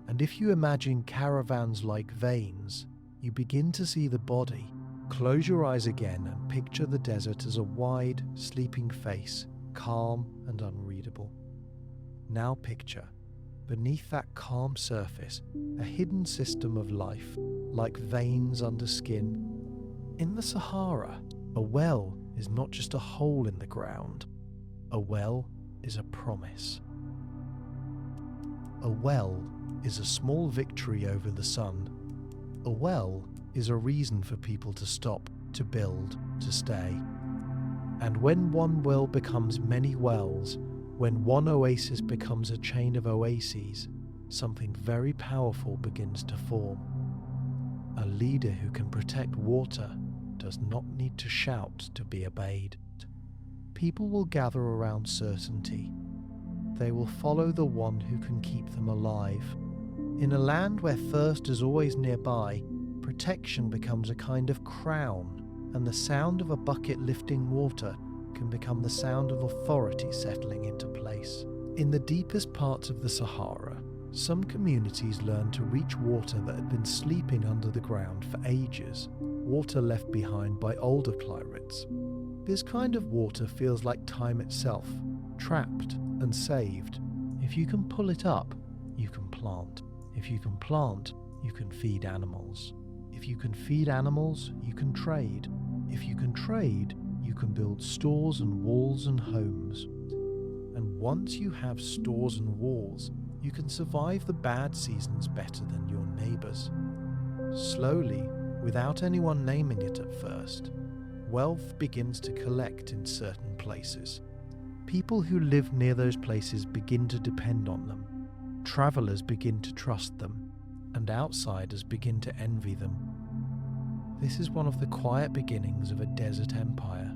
and if you imagine caravans like veins, you begin to see the body. Close your eyes again and picture the desert as a wide, sleeping face, calm and unreadable. Now picture, beneath that calm surface, a hidden system of life, like veins under skin. In the Sahara, a well is not just a hole in the ground. A well is a promise. A well is a small victory over the sun. A well is a reason for people to stop, to build, to stay. And when one well becomes many wells, when one oasis becomes a chain of oases, something very powerful begins to form. A leader who can protect water does not need to shout to be obeyed. People will gather around certainty. They will follow the one who can keep them alive. In a land where thirst is always nearby, protection becomes a kind of crown, and the sound of a bucket lifting water can become the sound of authority settling into place. In the deepest parts of the Sahara, some communities learned to reach water that had been sleeping under the ground for ages, water left behind by older climates. This kind of water feels like time itself, trapped and saved. If you can pull it up, you can plant. If you can plant, you can feed animals. If you can feed animals, you can trade. If you can trade, you can build stores and walls and homes. And once you have stores and walls, you can survive the bad seasons better than your neighbours. Slowly, without anyone naming it at first, wealth begins to collect in certain places. People who live near those places begin to depend on them. Travellers begin to trust them, and outsiders begin to envy them. This is one of the quiet beginnings of a desert empire.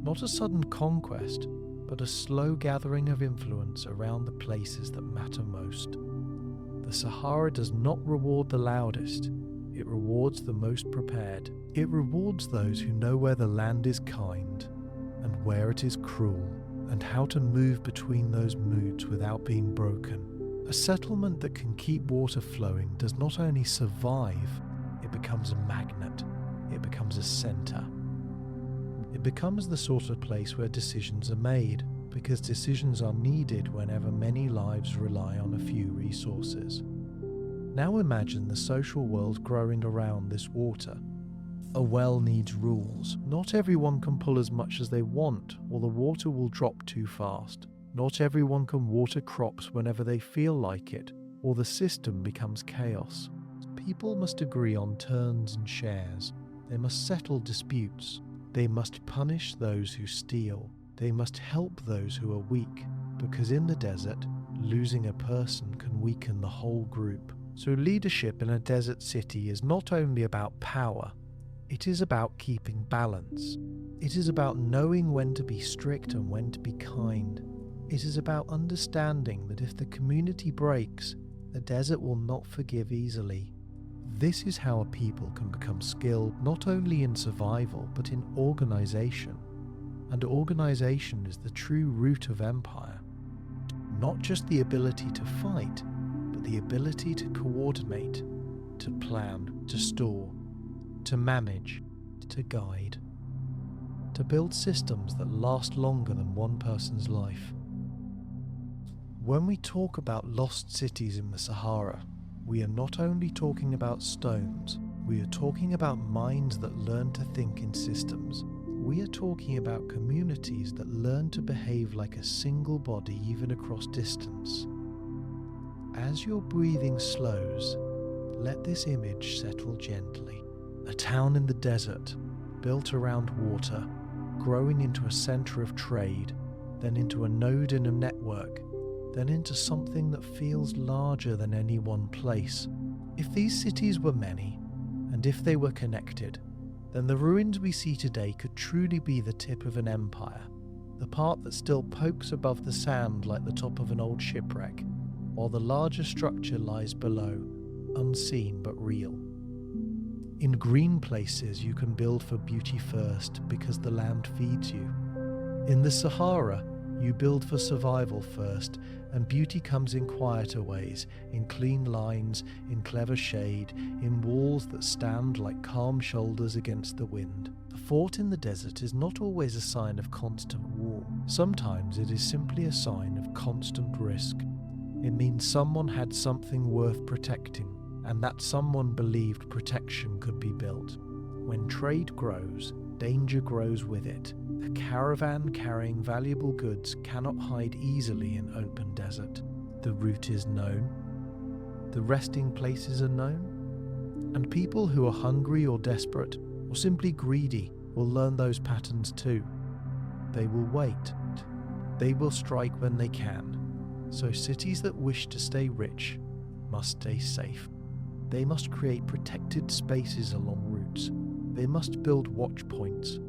Not a sudden conquest, but a slow gathering of influence around the places that matter most. The Sahara does not reward the loudest, it rewards the most prepared. It rewards those who know where the land is kind and where it is cruel, and how to move between those moods without being broken. A settlement that can keep water flowing does not only survive, it becomes a magnet, it becomes a centre. It becomes the sort of place where decisions are made, because decisions are needed whenever many lives rely on a few resources. Now imagine the social world growing around this water. A well needs rules. Not everyone can pull as much as they want, or the water will drop too fast. Not everyone can water crops whenever they feel like it, or the system becomes chaos. People must agree on terms and shares. They must settle disputes. They must punish those who steal. They must help those who are weak, because in the desert, losing a person can weaken the whole group. So leadership in a desert city is not only about power, it is about keeping balance. It is about knowing when to be strict and when to be kind. It is about understanding that if the community breaks, the desert will not forgive easily. This is how a people can become skilled not only in survival but in organization. And organization is the true root of empire. Not just the ability to fight, but the ability to coordinate, to plan, to store, to manage, to guide, to build systems that last longer than one person's life. When we talk about lost cities in the Sahara, we are not only talking about stones, we are talking about minds that learn to think in systems. We are talking about communities that learn to behave like a single body even across distance. As your breathing slows, let this image settle gently. A town in the desert, built around water, growing into a centre of trade, then into a node in a network, then into something that feels larger than any one place. If these cities were many, and if they were connected, then the ruins we see today could truly be the tip of an empire, the part that still pokes above the sand like the top of an old shipwreck, while the larger structure lies below, unseen but real. In green places you can build for beauty first because the land feeds you. In the Sahara, you build for survival first, and beauty comes in quieter ways, in clean lines, in clever shade, in walls that stand like calm shoulders against the wind. A fort in the desert is not always a sign of constant war. Sometimes it is simply a sign of constant risk. It means someone had something worth protecting, and that someone believed protection could be built. When trade grows, danger grows with it. A caravan carrying valuable goods cannot hide easily in open desert. The route is known. The resting places are known. And people who are hungry or desperate, or simply greedy, will learn those patterns too. They will wait. They will strike when they can. So cities that wish to stay rich must stay safe. They must create protected spaces along routes. They must build watch points.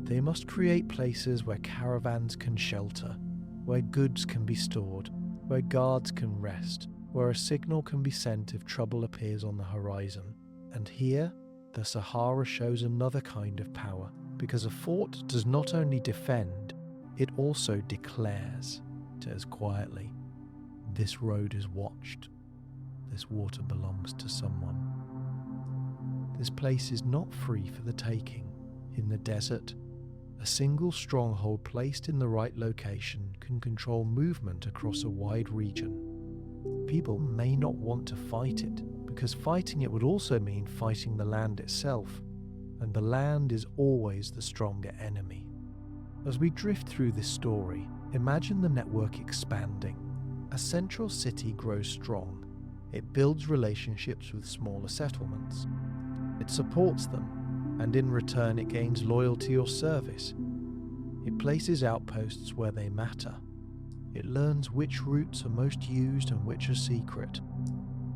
They must create places where caravans can shelter, where goods can be stored, where guards can rest, where a signal can be sent if trouble appears on the horizon. And here, the Sahara shows another kind of power, because a fort does not only defend, it also declares. It says quietly, "This road is watched. This water belongs to someone." This place is not free for the taking. In the desert, A single stronghold placed in the right location can control movement across a wide region. People may not want to fight it, because fighting it would also mean fighting the land itself, and the land is always the stronger enemy. As we drift through this story, imagine the network expanding. A central city grows strong. It builds relationships with smaller settlements. It supports them, and in return it gains loyalty or service. It places outposts where they matter. It learns which routes are most used and which are secret.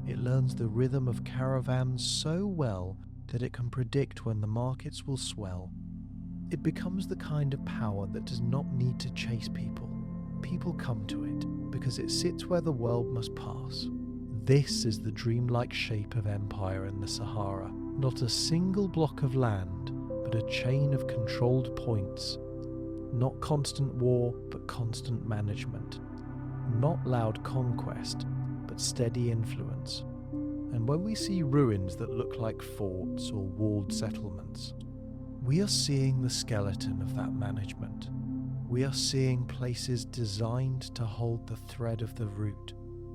It learns the rhythm of caravans so well that it can predict when the markets will swell. It becomes the kind of power that does not need to chase people. People come to it because it sits where the world must pass. This is the dreamlike shape of empire in the Sahara. Not a single block of land, but a chain of controlled points. Not constant war, but constant management. Not loud conquest, but steady influence. And when we see ruins that look like forts or walled settlements, we are seeing the skeleton of that management. We are seeing places designed to hold the thread of the root,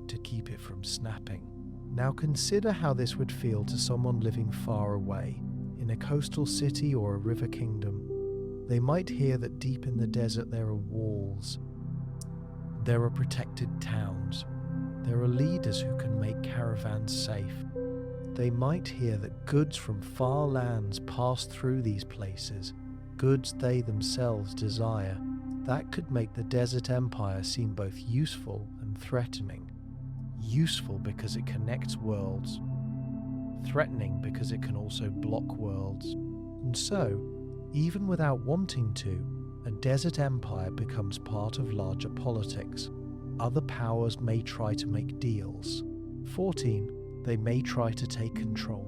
to keep it from snapping. Now consider how this would feel to someone living far away, in a coastal city or a river kingdom. They might hear that deep in the desert there are walls. There are protected towns. There are leaders who can make caravans safe. They might hear that goods from far lands pass through these places, goods they themselves desire. That could make the desert empire seem both useful and threatening. Useful because it connects worlds, threatening because it can also block worlds. And so, even without wanting to, a desert empire becomes part of larger politics. Other powers may try to make deals. 14. They may try to take control.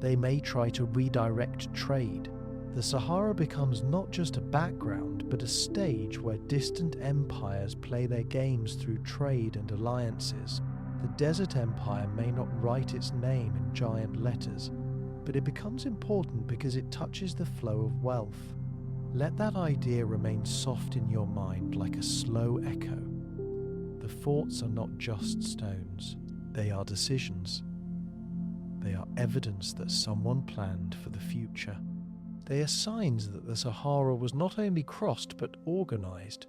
They may try to redirect trade. The Sahara becomes not just a background, but a stage where distant empires play their games through trade and alliances. The desert empire may not write its name in giant letters, but it becomes important because it touches the flow of wealth. Let that idea remain soft in your mind like a slow echo. The forts are not just stones, they are decisions. They are evidence that someone planned for the future. They are signs that the Sahara was not only crossed but organized.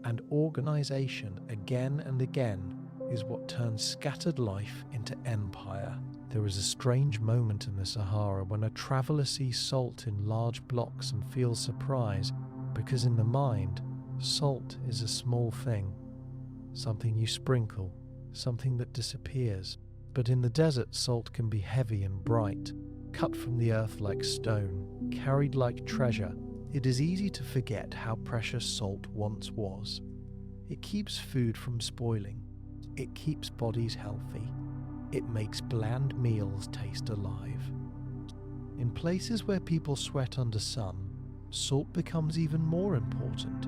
And organization, again and again, is what turns scattered life into empire. There is a strange moment in the Sahara when a traveller sees salt in large blocks and feels surprise, because in the mind, salt is a small thing, something you sprinkle, something that disappears. But in the desert, salt can be heavy and bright, cut from the earth like stone, carried like treasure. It is easy to forget how precious salt once was. It keeps food from spoiling. It keeps bodies healthy. It makes bland meals taste alive. In places where people sweat under sun, salt becomes even more important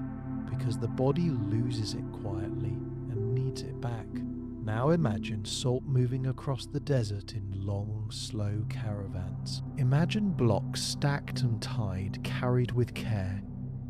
because the body loses it quietly and needs it back. Now imagine salt moving across the desert in long, slow caravans. Imagine blocks stacked and tied, carried with care.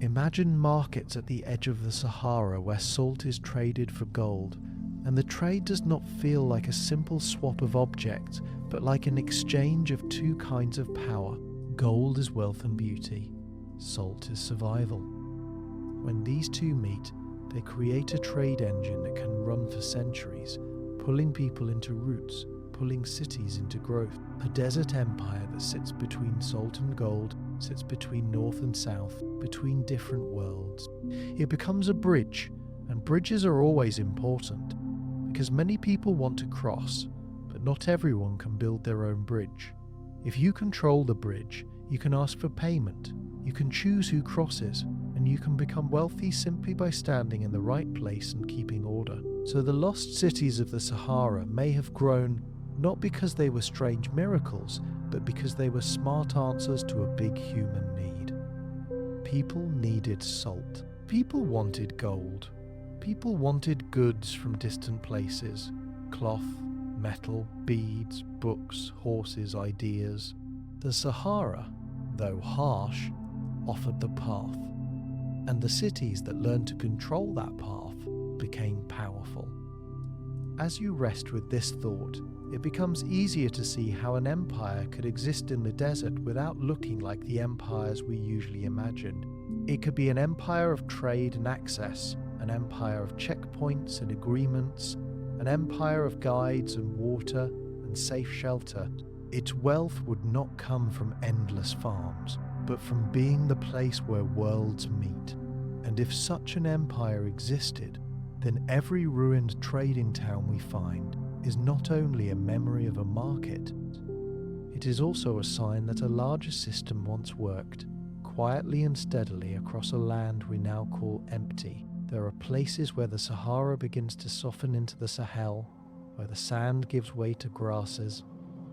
Imagine markets at the edge of the Sahara where salt is traded for gold. And the trade does not feel like a simple swap of objects, but like an exchange of two kinds of power. Gold is wealth and beauty. Salt is survival. When these two meet, they create a trade engine that can run for centuries, pulling people into routes, pulling cities into growth. A desert empire that sits between salt and gold, sits between north and south, between different worlds. It becomes a bridge, and bridges are always important. Because many people want to cross, but not everyone can build their own bridge. If you control the bridge, you can ask for payment, you can choose who crosses, and you can become wealthy simply by standing in the right place and keeping order. So the lost cities of the Sahara may have grown not because they were strange miracles, but because they were smart answers to a big human need. People needed salt. People wanted gold. People wanted goods from distant places, cloth, metal, beads, books, horses, ideas. The Sahara, though harsh, offered the path, and the cities that learned to control that path became powerful. As you rest with this thought, it becomes easier to see how an empire could exist in the desert without looking like the empires we usually imagine. It could be an empire of trade and access, an empire of checkpoints and agreements, an empire of guides and water and safe shelter. Its wealth would not come from endless farms, but from being the place where worlds meet. And if such an empire existed, then every ruined trading town we find is not only a memory of a market, it is also a sign that a larger system once worked, quietly and steadily across a land we now call empty. There are places where the Sahara begins to soften into the Sahel, where the sand gives way to grasses,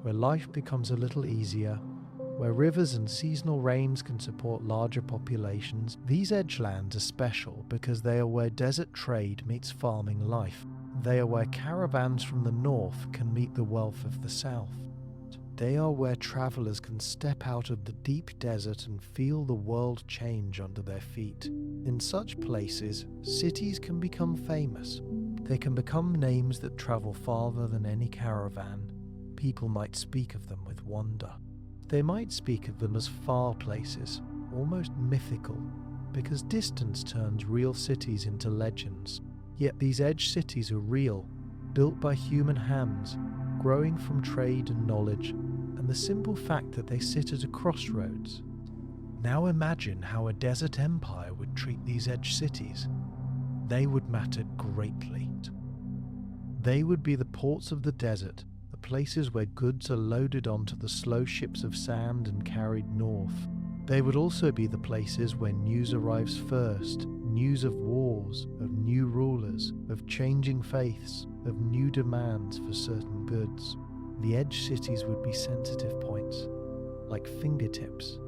where life becomes a little easier, where rivers and seasonal rains can support larger populations. These edgelands are special because they are where desert trade meets farming life. They are where caravans from the north can meet the wealth of the south. They are where travelers can step out of the deep desert and feel the world change under their feet. In such places, cities can become famous. They can become names that travel farther than any caravan. People might speak of them with wonder. They might speak of them as far places, almost mythical, because distance turns real cities into legends. Yet these edge cities are real, built by human hands, growing from trade and knowledge, and the simple fact that they sit at a crossroads. Now imagine how a desert empire would treat these edge cities. They would matter greatly. They would be the ports of the desert, the places where goods are loaded onto the slow ships of sand and carried north. They would also be the places where news arrives first, news of wars, of new rulers, of changing faiths, of new demands for certain goods. The edge cities would be sensitive points, like fingertips,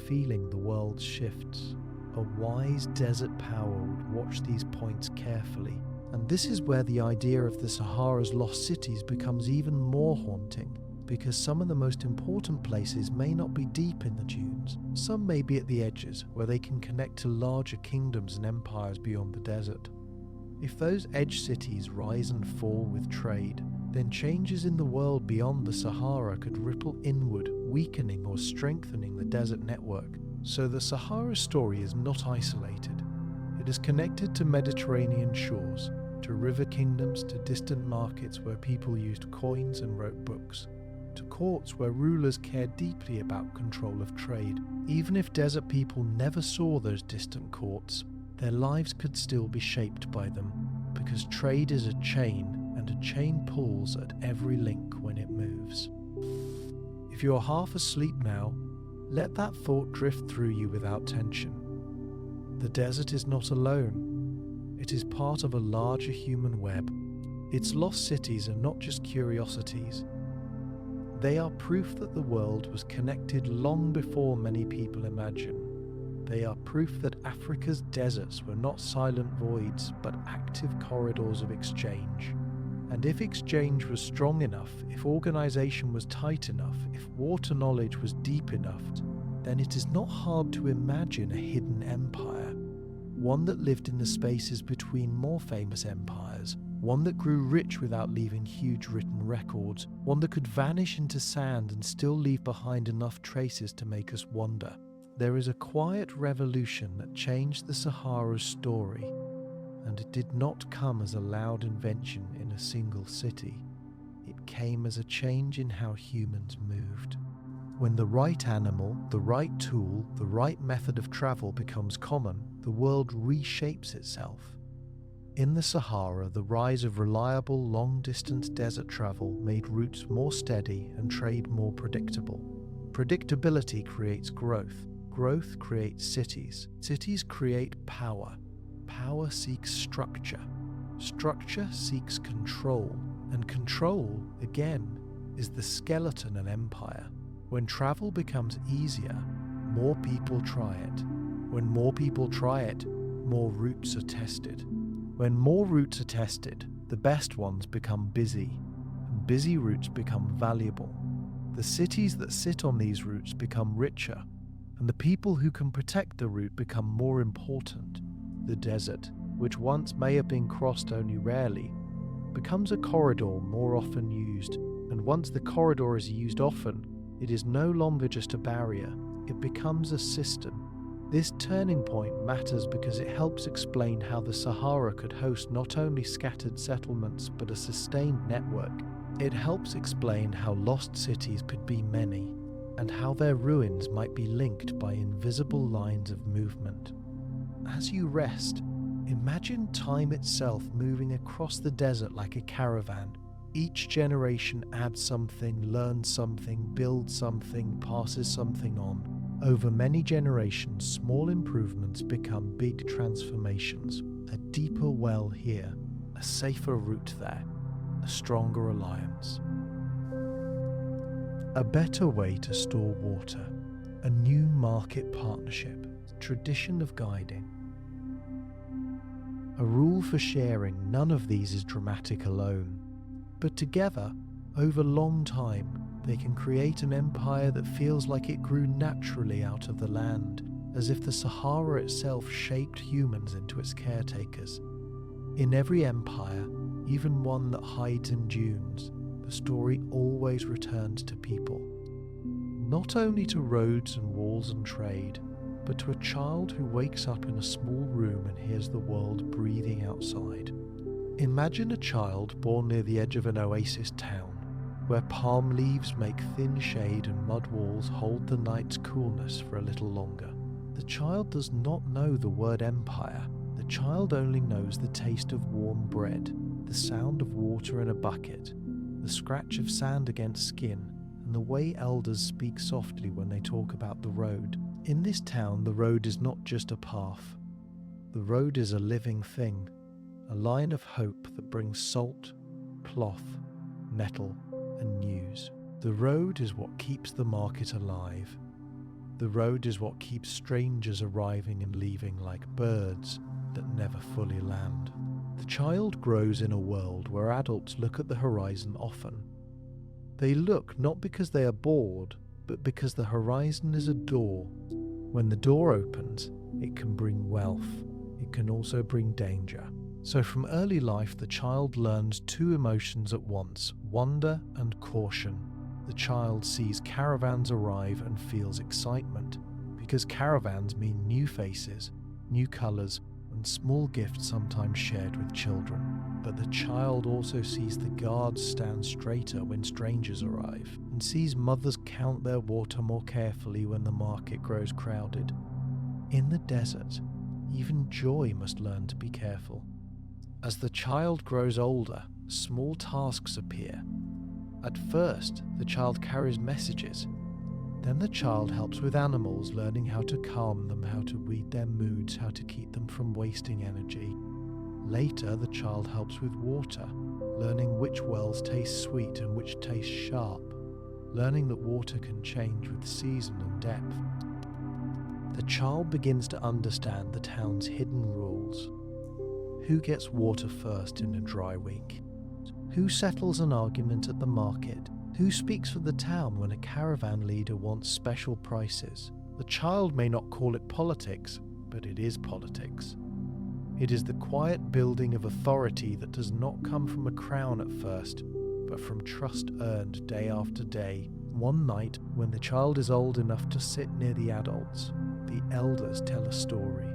feeling the world's shifts. A wise desert power would watch these points carefully, and this is where the idea of the Sahara's lost cities becomes even more haunting, because some of the most important places may not be deep in the dunes. Some may be at the edges, where they can connect to larger kingdoms and empires beyond the desert. If those edge cities rise and fall with trade, then changes in the world beyond the Sahara could ripple inward, weakening or strengthening the desert network. So the Sahara story is not isolated. It is connected to Mediterranean shores, to river kingdoms, to distant markets where people used coins and wrote books, to courts where rulers cared deeply about control of trade. Even if desert people never saw those distant courts, their lives could still be shaped by them, because trade is a chain, and a chain pulls at every link when it moves. If you are half asleep now, let that thought drift through you without tension. The desert is not alone. It is part of a larger human web. Its lost cities are not just curiosities. They are proof that the world was connected long before many people imagine. They are proof that Africa's deserts were not silent voids, but active corridors of exchange. And if exchange was strong enough, if organization was tight enough, if water knowledge was deep enough, then it is not hard to imagine a hidden empire, one that lived in the spaces between more famous empires, one that grew rich without leaving huge written records, one that could vanish into sand and still leave behind enough traces to make us wonder. There is a quiet revolution that changed the Sahara's story, and it did not come as a loud invention in a single city. It came as a change in how humans moved. When the right animal, the right tool, the right method of travel becomes common, the world reshapes itself. In the Sahara, the rise of reliable, long-distance desert travel made routes more steady and trade more predictable. Predictability creates growth. Growth creates cities. Cities create power. Power seeks structure. Structure seeks control. And control, again, is the skeleton of empire. When travel becomes easier, more people try it. When more people try it, more routes are tested. When more routes are tested, the best ones become busy, and busy routes become valuable. The cities that sit on these routes become richer, and the people who can protect the route become more important. The desert, which once may have been crossed only rarely, becomes a corridor more often used, and once the corridor is used often, it is no longer just a barrier, it becomes a system. This turning point matters because it helps explain how the Sahara could host not only scattered settlements but a sustained network. It helps explain how lost cities could be many, and how their ruins might be linked by invisible lines of movement. As you rest, imagine time itself moving across the desert like a caravan. Each generation adds something, learns something, builds something, passes something on. Over many generations, small improvements become big transformations. A deeper well here, a safer route there, a stronger alliance. A better way to store water, a new market partnership, tradition of guiding. A rule for sharing, none of these is dramatic alone, but together, over long time, they can create an empire that feels like it grew naturally out of the land, as if the Sahara itself shaped humans into its caretakers. In every empire, even one that hides in dunes, the story always returns to people. Not only to roads and walls and trade, but to a child who wakes up in a small room and hears the world breathing outside. Imagine a child born near the edge of an oasis town, where palm leaves make thin shade and mud walls hold the night's coolness for a little longer. The child does not know the word empire. The child only knows the taste of warm bread, the sound of water in a bucket, the scratch of sand against skin, and the way elders speak softly when they talk about the road. In this town, the road is not just a path. The road is a living thing, a line of hope that brings salt, cloth, metal, and news. The road is what keeps the market alive. The road is what keeps strangers arriving and leaving like birds that never fully land. The child grows in a world where adults look at the horizon often. They look not because they are bored, but because the horizon is a door. When the door opens, it can bring wealth. It can also bring danger. So from early life, the child learns two emotions at once, wonder and caution. The child sees caravans arrive and feels excitement, because caravans mean new faces, new colours, and small gifts sometimes shared with children. But the child also sees the guards stand straighter when strangers arrive, and sees mothers count their water more carefully when the market grows crowded. In the desert, even joy must learn to be careful. As the child grows older, small tasks appear. At first, the child carries messages. Then the child helps with animals, learning how to calm them, how to read their moods, how to keep them from wasting energy. Later, the child helps with water, learning which wells taste sweet and which taste sharp, learning that water can change with season and depth. The child begins to understand the town's hidden rules. Who gets water first in a dry week? Who settles an argument at the market? Who speaks for the town when a caravan leader wants special prices? The child may not call it politics, but it is politics. It is the quiet building of authority that does not come from a crown at first, but from trust earned day after day. One night, when the child is old enough to sit near the adults, the elders tell a story.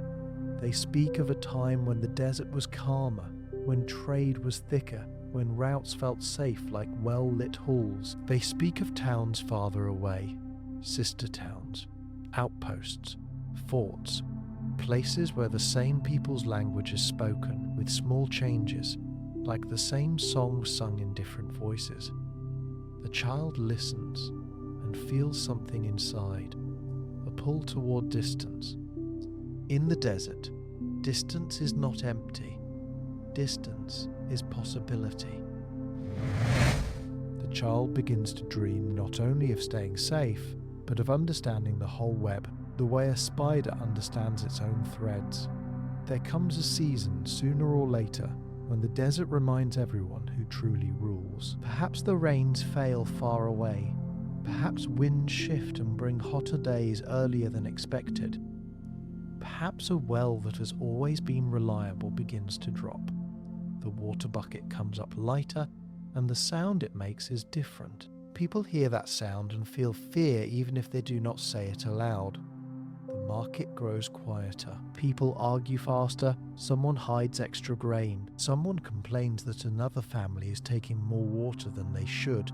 They speak of a time when the desert was calmer, when trade was thicker, when routes felt safe like well-lit halls. They speak of towns farther away, sister towns, outposts, forts, places where the same people's language is spoken with small changes, like the same song sung in different voices. The child listens and feels something inside, a pull toward distance. In the desert, distance is not empty. Distance is possibility. The child begins to dream not only of staying safe, but of understanding the whole web, the way a spider understands its own threads. There comes a season, sooner or later, when the desert reminds everyone who truly rules. Perhaps the rains fail far away, Perhaps winds shift and bring hotter days earlier than expected. Perhaps a well that has always been reliable begins to drop. The water bucket comes up lighter, and the sound it makes is different. People hear that sound and feel fear even if they do not say it aloud. The market grows quieter. People argue faster. Someone hides extra grain. Someone complains that another family is taking more water than they should.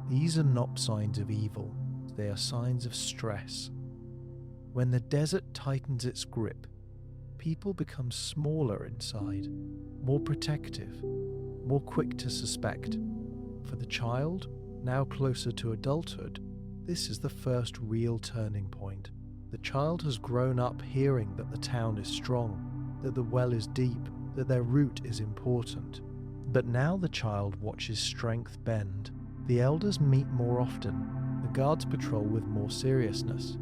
These are not signs of evil. They are signs of stress. When the desert tightens its grip, people become smaller inside, more protective, more quick to suspect. For the child, now closer to adulthood, this is the first real turning point. The child has grown up hearing that the town is strong, that the well is deep, that their route is important. But now the child watches strength bend. The elders meet more often. The guards patrol with more seriousness.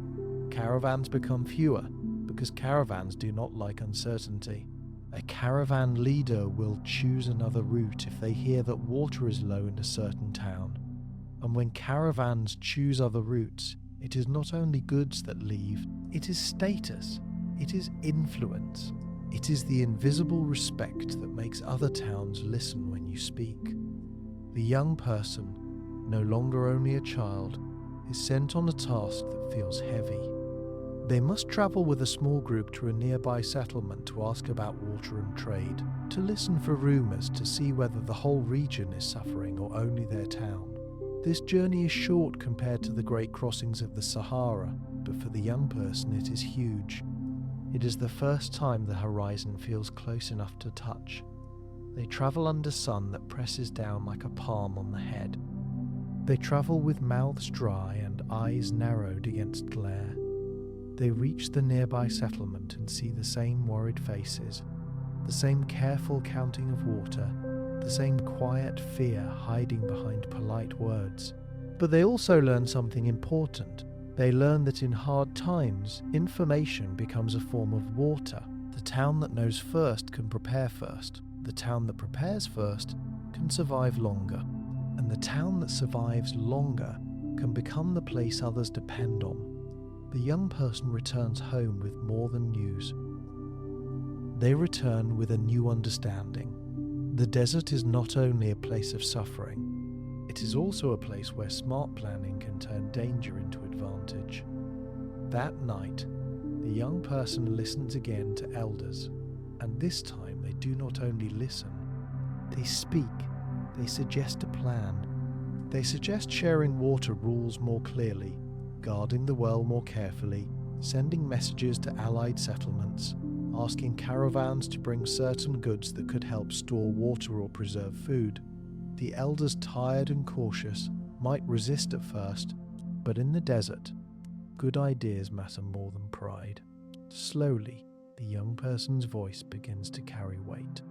Caravans become fewer, because caravans do not like uncertainty. A caravan leader will choose another route if they hear that water is low in a certain town. And when caravans choose other routes, it is not only goods that leave, it is status, it is influence, it is the invisible respect that makes other towns listen when you speak. The young person, no longer only a child, is sent on a task that feels heavy. They must travel with a small group to a nearby settlement to ask about water and trade, to listen for rumours to see whether the whole region is suffering or only their town. This journey is short compared to the great crossings of the Sahara, but for the young person it is huge. It is the first time the horizon feels close enough to touch. They travel under sun that presses down like a palm on the head. They travel with mouths dry and eyes narrowed against glare. They reach the nearby settlement and see the same worried faces, the same careful counting of water, the same quiet fear hiding behind polite words. But they also learn something important. They learn that in hard times, information becomes a form of water. The town that knows first can prepare first. The town that prepares first can survive longer. And the town that survives longer can become the place others depend on. The young person returns home with more than news. They return with a new understanding. The desert is not only a place of suffering, it is also a place where smart planning can turn danger into advantage. That night, the young person listens again to elders, and this time they do not only listen, they speak, they suggest a plan. They suggest sharing water rules more clearly, guarding the well more carefully, sending messages to allied settlements, asking caravans to bring certain goods that could help store water or preserve food. The elders, tired and cautious, might resist at first, but in the desert, good ideas matter more than pride. Slowly, the young person's voice begins to carry weight.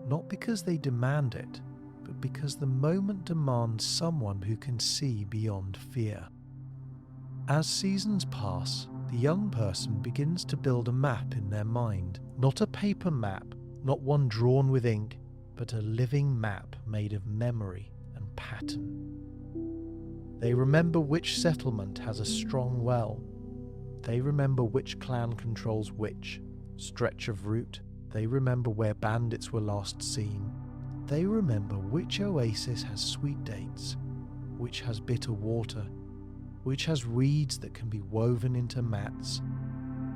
Not because they demand it, but because the moment demands someone who can see beyond fear. As seasons pass, the young person begins to build a map in their mind. Not a paper map, not one drawn with ink, but a living map made of memory and pattern. They remember which settlement has a strong well. They remember which clan controls which stretch of route. They remember where bandits were last seen. They remember which oasis has sweet dates, which has bitter water, which has reeds that can be woven into mats,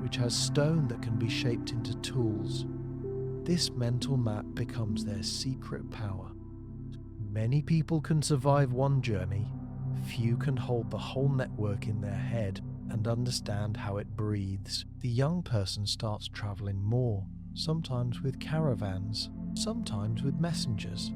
which has stone that can be shaped into tools. This mental map becomes their secret power. Many people can survive one journey, few can hold the whole network in their head and understand how it breathes. The young person starts traveling more, sometimes with caravans, sometimes with messengers,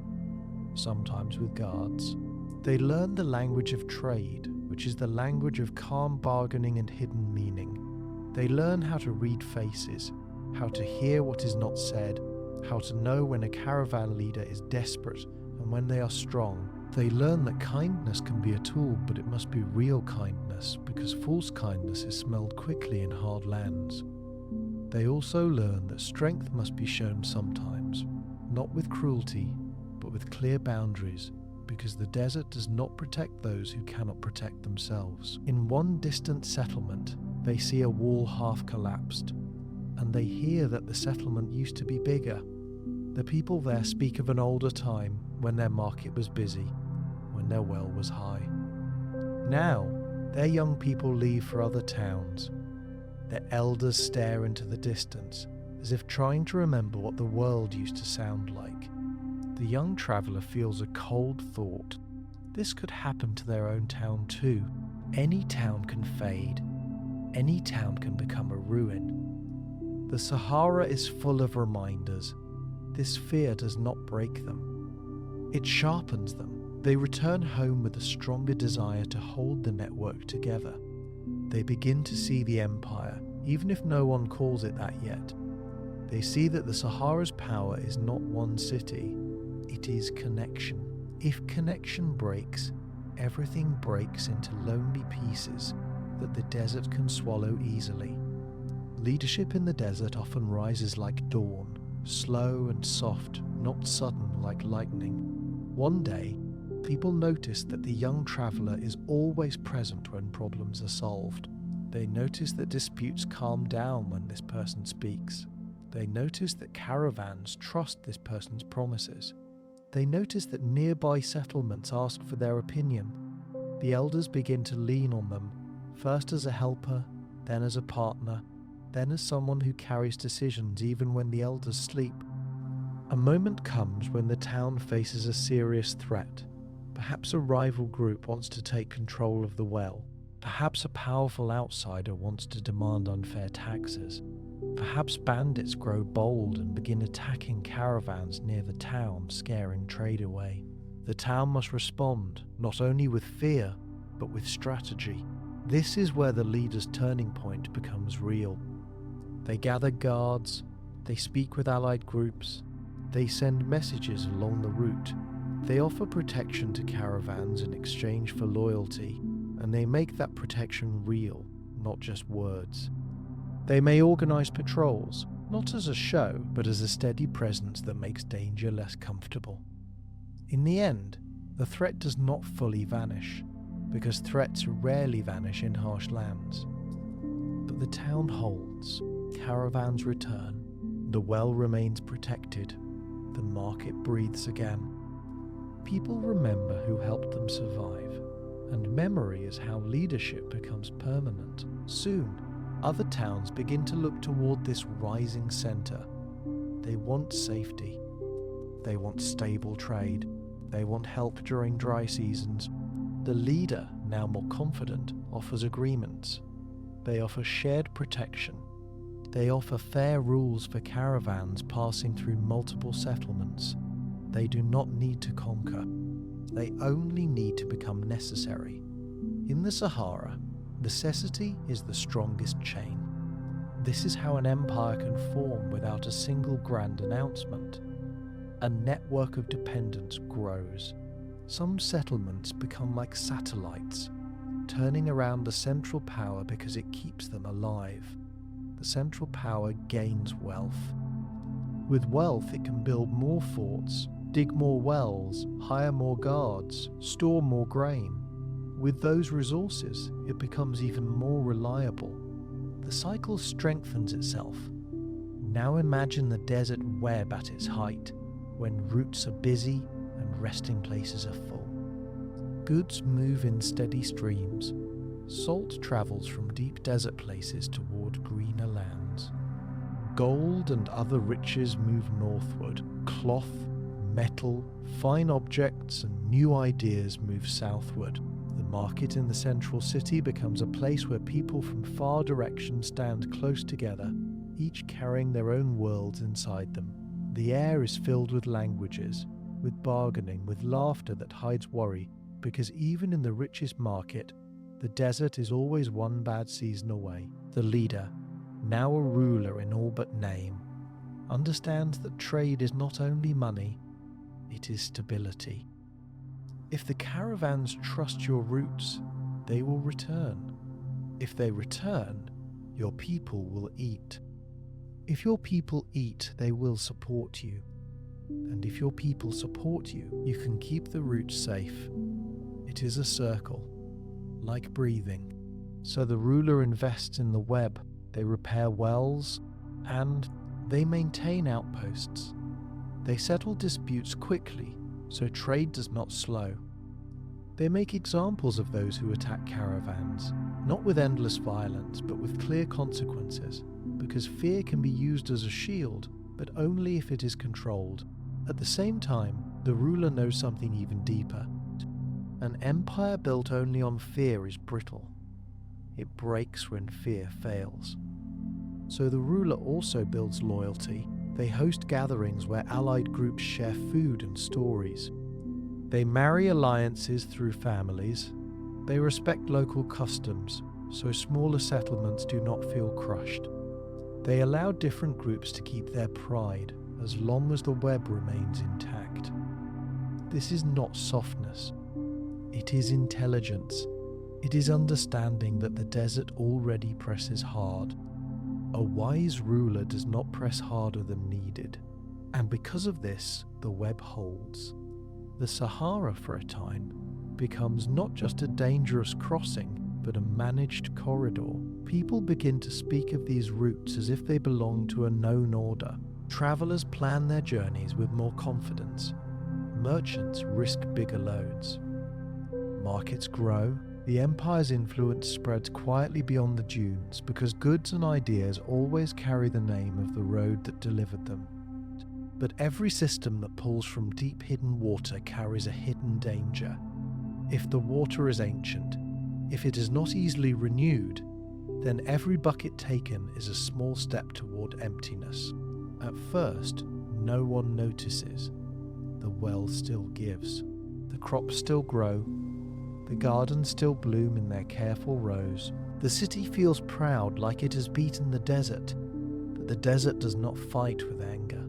sometimes with guards. They learn the language of trade, which is the language of calm bargaining and hidden meaning. They learn how to read faces, how to hear what is not said, how to know when a caravan leader is desperate and when they are strong. They learn that kindness can be a tool, but it must be real kindness, because false kindness is smelled quickly in hard lands. They also learn that strength must be shown sometimes, not with cruelty, but with clear boundaries, because the desert does not protect those who cannot protect themselves. In one distant settlement, they see a wall half collapsed, and they hear that the settlement used to be bigger. The people there speak of an older time when their market was busy, when their well was high. Now, their young people leave for other towns. Their elders stare into the distance, as if trying to remember what the world used to sound like. The young traveller feels a cold thought. This could happen to their own town too. Any town can fade. Any town can become a ruin. The Sahara is full of reminders. This fear does not break them. It sharpens them. They return home with a stronger desire to hold the network together. They begin to see the empire, even if no one calls it that yet. They see that the Sahara's power is not one city, it is connection. If connection breaks, everything breaks into lonely pieces that the desert can swallow easily. Leadership in the desert often rises like dawn, slow and soft, not sudden like lightning. One day, people notice that the young traveller is always present when problems are solved. They notice that disputes calm down when this person speaks. They notice that caravans trust this person's promises. They notice that nearby settlements ask for their opinion. The elders begin to lean on them, first as a helper, then as a partner, then as someone who carries decisions even when the elders sleep. A moment comes when the town faces a serious threat. Perhaps a rival group wants to take control of the well. Perhaps a powerful outsider wants to demand unfair taxes. Perhaps bandits grow bold and begin attacking caravans near the town, scaring trade away. The town must respond, not only with fear, but with strategy. This is where the leader's turning point becomes real. They gather guards, they speak with allied groups, they send messages along the route. They offer protection to caravans in exchange for loyalty, and they make that protection real, not just words. They may organize patrols, not as a show, but as a steady presence that makes danger less comfortable. In the end, the threat does not fully vanish, because threats rarely vanish in harsh lands. But the town holds, caravans return, the well remains protected, the market breathes again. People remember who helped them survive, and memory is how leadership becomes permanent. Soon, other towns begin to look toward this rising center. They want safety. They want stable trade. They want help during dry seasons. The leader, now more confident, offers agreements. They offer shared protection. They offer fair rules for caravans passing through multiple settlements. They do not need to conquer. They only need to become necessary. In the Sahara, necessity is the strongest chain. This is how an empire can form without a single grand announcement. A network of dependence grows. Some settlements become like satellites, turning around the central power because it keeps them alive. The central power gains wealth. With wealth, it can build more forts, dig more wells, hire more guards, store more grain. With those resources, it becomes even more reliable. The cycle strengthens itself. Now imagine the desert web at its height, when routes are busy and resting places are full. Goods move in steady streams. Salt travels from deep desert places toward greener lands. Gold and other riches move northward. Cloth, metal, fine objects and new ideas move southward. The market in the central city becomes a place where people from far directions stand close together, each carrying their own worlds inside them. The air is filled with languages, with bargaining, with laughter that hides worry, because even in the richest market, the desert is always one bad season away. The leader, now a ruler in all but name, understands that trade is not only money, it is stability. If the caravans trust your routes, they will return. If they return, your people will eat. If your people eat, they will support you. and if your people support you, you can keep the roots safe. It is a circle, like breathing. So the ruler invests in the web, they repair wells, and they maintain outposts. They settle disputes quickly, so trade does not slow. They make examples of those who attack caravans, not with endless violence, but with clear consequences, because fear can be used as a shield, but only if it is controlled. At the same time, the ruler knows something even deeper. An empire built only on fear is brittle. It breaks when fear fails. So the ruler also builds loyalty. They host gatherings where allied groups share food and stories. They marry alliances through families. They respect local customs, so smaller settlements do not feel crushed. They allow different groups to keep their pride as long as the web remains intact. This is not softness. It is intelligence. It is understanding that the desert already presses hard. A wise ruler does not press harder than needed, and because of this, the web holds. The Sahara, for a time, becomes not just a dangerous crossing, but a managed corridor. People begin to speak of these routes as if they belong to a known order. Travelers plan their journeys with more confidence. Merchants risk bigger loads. Markets grow. The empire's influence spreads quietly beyond the dunes because goods and ideas always carry the name of the road that delivered them. But every system that pulls from deep hidden water carries a hidden danger. If the water is ancient, if it is not easily renewed, then every bucket taken is a small step toward emptiness. At first, no one notices. The well still gives. The crops still grow. The gardens still bloom in their careful rows. The city feels proud, like it has beaten the desert. But the desert does not fight with anger.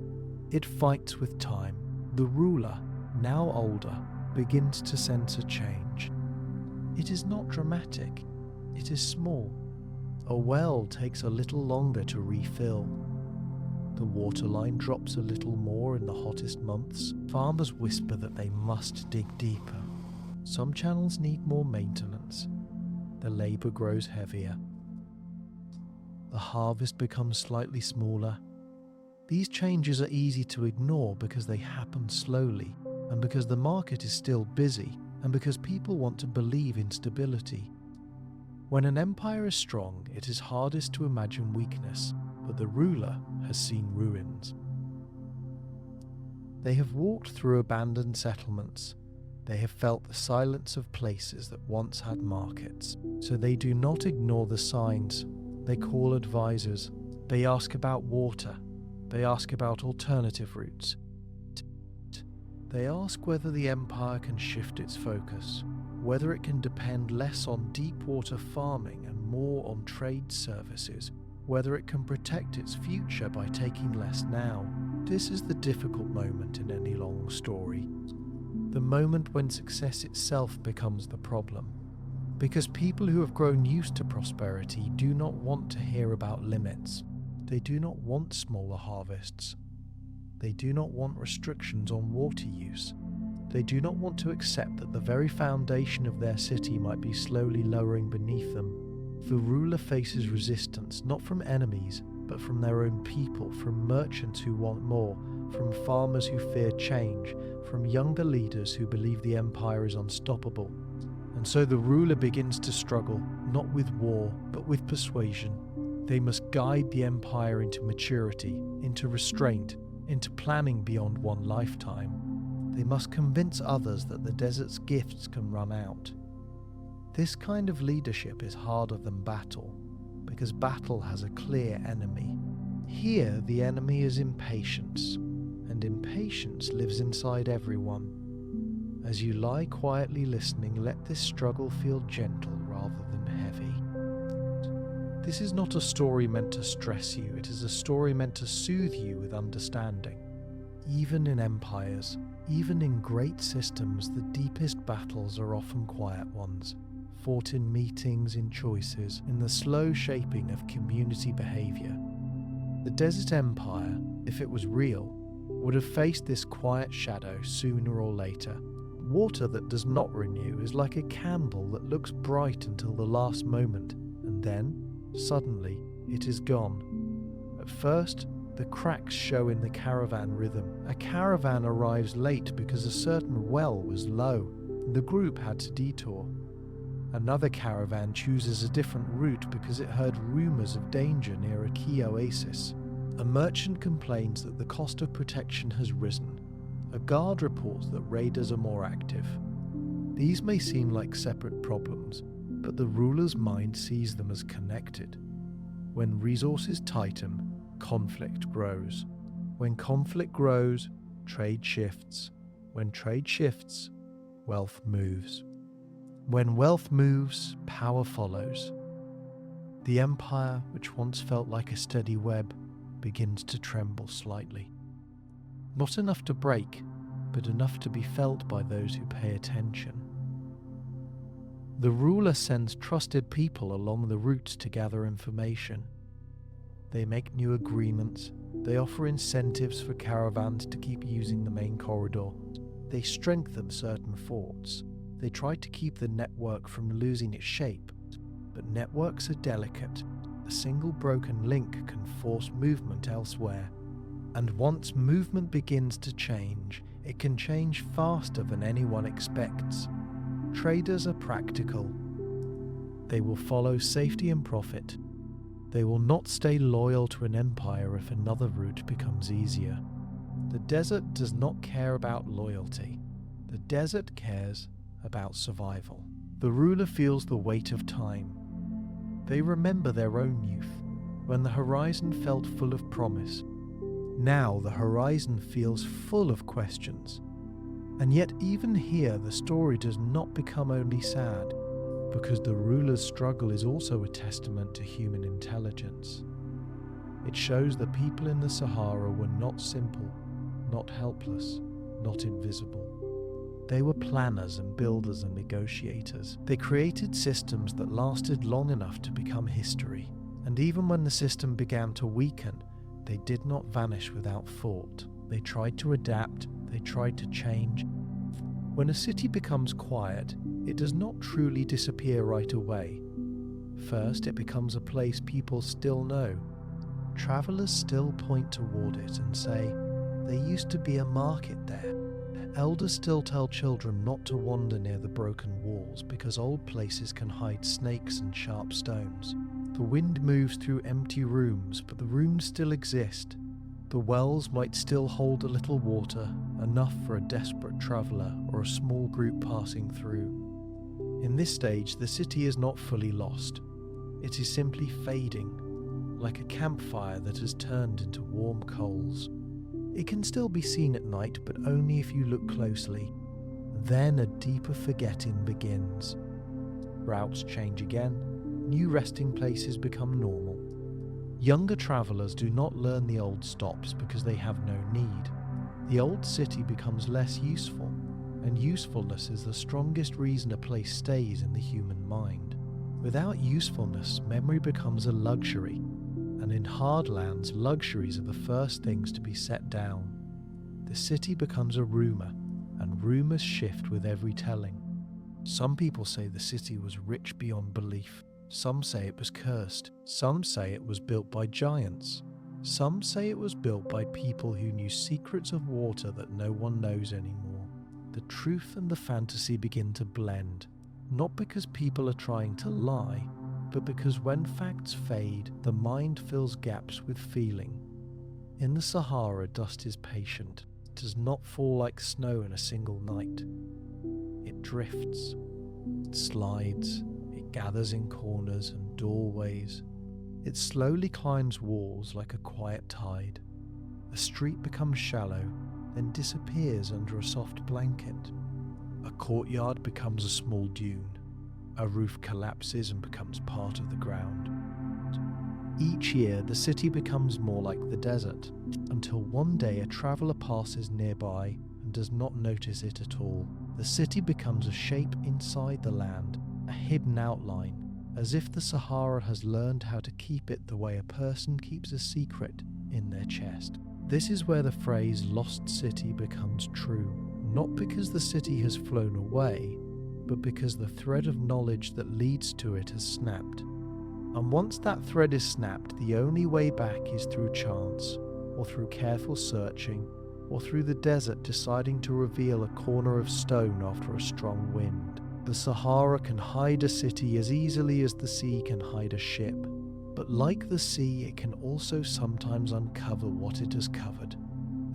It fights with time. The ruler, now older, begins to sense a change. It is not dramatic. It is small. A well takes a little longer to refill. The waterline drops a little more in the hottest months. Farmers whisper that they must dig deeper. Some channels need more maintenance. The labour grows heavier. The harvest becomes slightly smaller. These changes are easy to ignore because they happen slowly, and because the market is still busy, and because people want to believe in stability. When an empire is strong, it is hardest to imagine weakness, but the ruler has seen ruins. They have walked through abandoned settlements. They have felt the silence of places that once had markets, so they do not ignore the signs. They call advisors. They ask about water. They ask about alternative routes. They ask whether the empire can shift its focus, whether it can depend less on deep water farming and more on trade services, whether it can protect its future by taking less now. This is the difficult moment in any long story. The moment when success itself becomes the problem. Because people who have grown used to prosperity do not want to hear about limits. They do not want smaller harvests. They do not want restrictions on water use. They do not want to accept that the very foundation of their city might be slowly lowering beneath them. The ruler faces resistance not from enemies, but from their own people, from merchants who want more, from farmers who fear change, from younger leaders who believe the empire is unstoppable. And so the ruler begins to struggle, not with war, but with persuasion. They must guide the empire into maturity, into restraint, into planning beyond one lifetime. They must convince others that the desert's gifts can run out. This kind of leadership is harder than battle, because battle has a clear enemy. Here, the enemy is impatience, and impatience lives inside everyone. As you lie quietly listening, let this struggle feel gentle rather than heavy. This is not a story meant to stress you, it is a story meant to soothe you with understanding. Even in empires, even in great systems, the deepest battles are often quiet ones, fought in meetings, in choices, in the slow shaping of community behaviour. The Desert Empire, if it was real, would have faced this quiet shadow sooner or later. Water that does not renew is like a candle that looks bright until the last moment, and then, suddenly, it is gone. At first, the cracks show in the caravan rhythm. A caravan arrives late because a certain well was low, and the group had to detour. Another caravan chooses a different route because it heard rumours of danger near a key oasis. A merchant complains that the cost of protection has risen. A guard reports that raiders are more active. These may seem like separate problems, but the ruler's mind sees them as connected. When resources tighten, conflict grows. When conflict grows, trade shifts. When trade shifts, wealth moves. When wealth moves, power follows. The empire, which once felt like a steady web, begins to tremble slightly. Not enough to break, but enough to be felt by those who pay attention. The ruler sends trusted people along the routes to gather information. They make new agreements. They offer incentives for caravans to keep using the main corridor. They strengthen certain forts. They try to keep the network from losing its shape. But networks are delicate. A single broken link can force movement elsewhere. And once movement begins to change, it can change faster than anyone expects. Traders are practical. They will follow safety and profit. They will not stay loyal to an empire if another route becomes easier. The desert does not care about loyalty. The desert cares about survival. The ruler feels the weight of time. They remember their own youth, when the horizon felt full of promise. Now the horizon feels full of questions. And yet even here the story does not become only sad, because the ruler's struggle is also a testament to human intelligence. It shows the people in the Sahara were not simple, not helpless, not invisible. They were planners and builders and negotiators. They created systems that lasted long enough to become history. And even when the system began to weaken, they did not vanish without thought. They tried to adapt, they tried to change. When a city becomes quiet, it does not truly disappear right away. First, it becomes a place people still know. Travelers still point toward it and say, there used to be a market there. Elders still tell children not to wander near the broken walls because old places can hide snakes and sharp stones. The wind moves through empty rooms, but the rooms still exist. The wells might still hold a little water, enough for a desperate traveller or a small group passing through. In this stage, the city is not fully lost. It is simply fading, like a campfire that has turned into warm coals. It can still be seen at night, but only if you look closely. Then a deeper forgetting begins. Routes change again. New resting places become normal. Younger travellers do not learn the old stops because they have no need. The old city becomes less useful, and usefulness is the strongest reason a place stays in the human mind. Without usefulness, memory becomes a luxury. And in hard lands, luxuries are the first things to be set down. The city becomes a rumour, and rumours shift with every telling. Some people say the city was rich beyond belief. Some say it was cursed. Some say it was built by giants. Some say it was built by people who knew secrets of water that no one knows anymore. The truth and the fantasy begin to blend, not because people are trying to lie, but because when facts fade, the mind fills gaps with feeling. In the Sahara, dust is patient. It does not fall like snow in a single night. It drifts, it slides, it gathers in corners and doorways. It slowly climbs walls like a quiet tide. A street becomes shallow, then disappears under a soft blanket. A courtyard becomes a small dune. A roof collapses and becomes part of the ground. Each year, the city becomes more like the desert, until one day a traveller passes nearby and does not notice it at all. The city becomes a shape inside the land, a hidden outline, as if the Sahara has learned how to keep it the way a person keeps a secret in their chest. This is where the phrase lost city becomes true, not because the city has flown away, but because the thread of knowledge that leads to it has snapped. And once that thread is snapped, the only way back is through chance, or through careful searching, or through the desert deciding to reveal a corner of stone after a strong wind. The Sahara can hide a city as easily as the sea can hide a ship, but like the sea, it can also sometimes uncover what it has covered,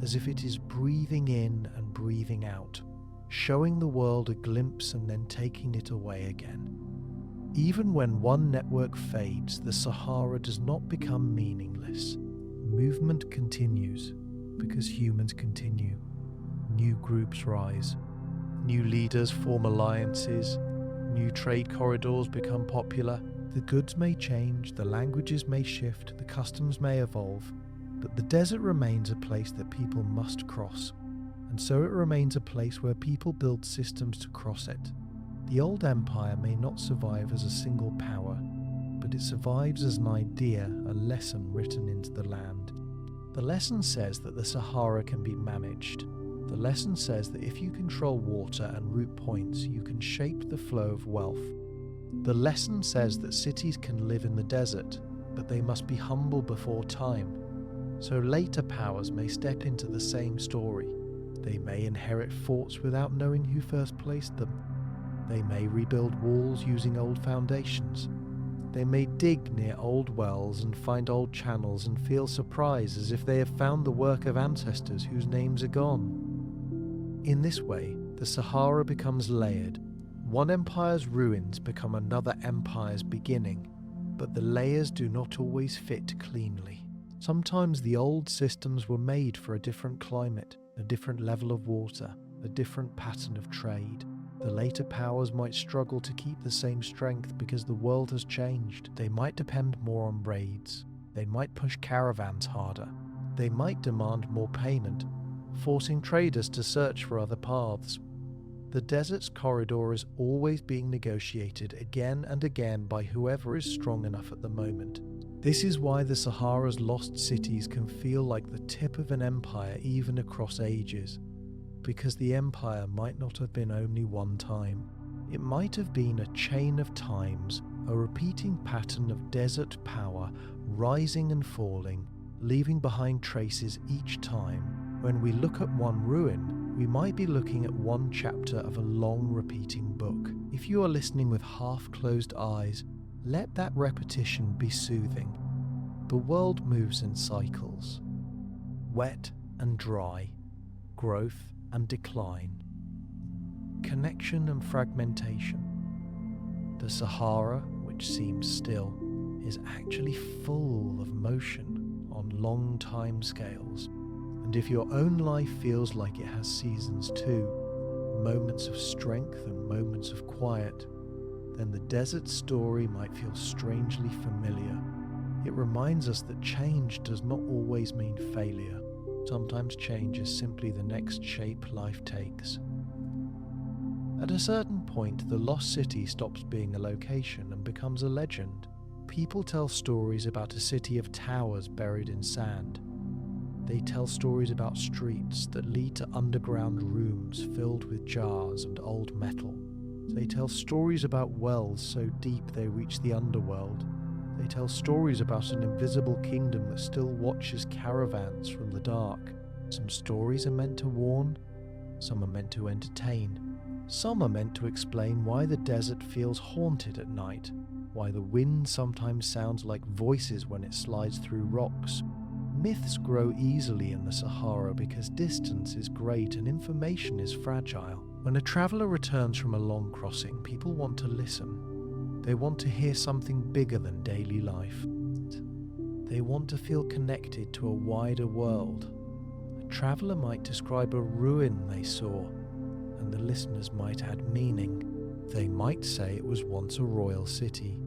as if it is breathing in and breathing out, showing the world a glimpse and then taking it away again. Even when one network fades, the Sahara does not become meaningless. Movement continues because humans continue. New groups rise. New leaders form alliances. New trade corridors become popular. The goods may change, the languages may shift, the customs may evolve, but the desert remains a place that people must cross. And so it remains a place where people build systems to cross it. The old empire may not survive as a single power, but it survives as an idea, a lesson written into the land. The lesson says that the Sahara can be managed. The lesson says that if you control water and root points, you can shape the flow of wealth. The lesson says that cities can live in the desert, but they must be humble before time. So later powers may step into the same story. They may inherit forts without knowing who first placed them. They may rebuild walls using old foundations. They may dig near old wells and find old channels and feel surprised as if they have found the work of ancestors whose names are gone. In this way, the Sahara becomes layered. One empire's ruins become another empire's beginning, but the layers do not always fit cleanly. Sometimes the old systems were made for a different climate, a different level of water, a different pattern of trade. The later powers might struggle to keep the same strength because the world has changed. They might depend more on raids. They might push caravans harder. They might demand more payment, forcing traders to search for other paths. The desert's corridor is always being negotiated again and again by whoever is strong enough at the moment. This is why the Sahara's lost cities can feel like the tip of an empire even across ages. Because the empire might not have been only one time. It might have been a chain of times, a repeating pattern of desert power, rising and falling, leaving behind traces each time. When we look at one ruin, we might be looking at one chapter of a long repeating book. If you are listening with half-closed eyes, let that repetition be soothing. The world moves in cycles. Wet and dry, growth and decline, connection and fragmentation. The Sahara, which seems still, is actually full of motion on long time scales. And if your own life feels like it has seasons too, moments of strength and moments of quiet, then the desert story might feel strangely familiar. It reminds us that change does not always mean failure. Sometimes change is simply the next shape life takes. At a certain point, the lost city stops being a location and becomes a legend. People tell stories about a city of towers buried in sand. They tell stories about streets that lead to underground rooms filled with jars and old metal. They tell stories about wells so deep they reach the underworld. They tell stories about an invisible kingdom that still watches caravans from the dark. Some stories are meant to warn, some are meant to entertain. Some are meant to explain why the desert feels haunted at night, why the wind sometimes sounds like voices when it slides through rocks. Myths grow easily in the Sahara because distance is great and information is fragile. When a traveller returns from a long crossing, people want to listen. They want to hear something bigger than daily life. They want to feel connected to a wider world. A traveller might describe a ruin they saw, and the listeners might add meaning. They might say it was once a royal city.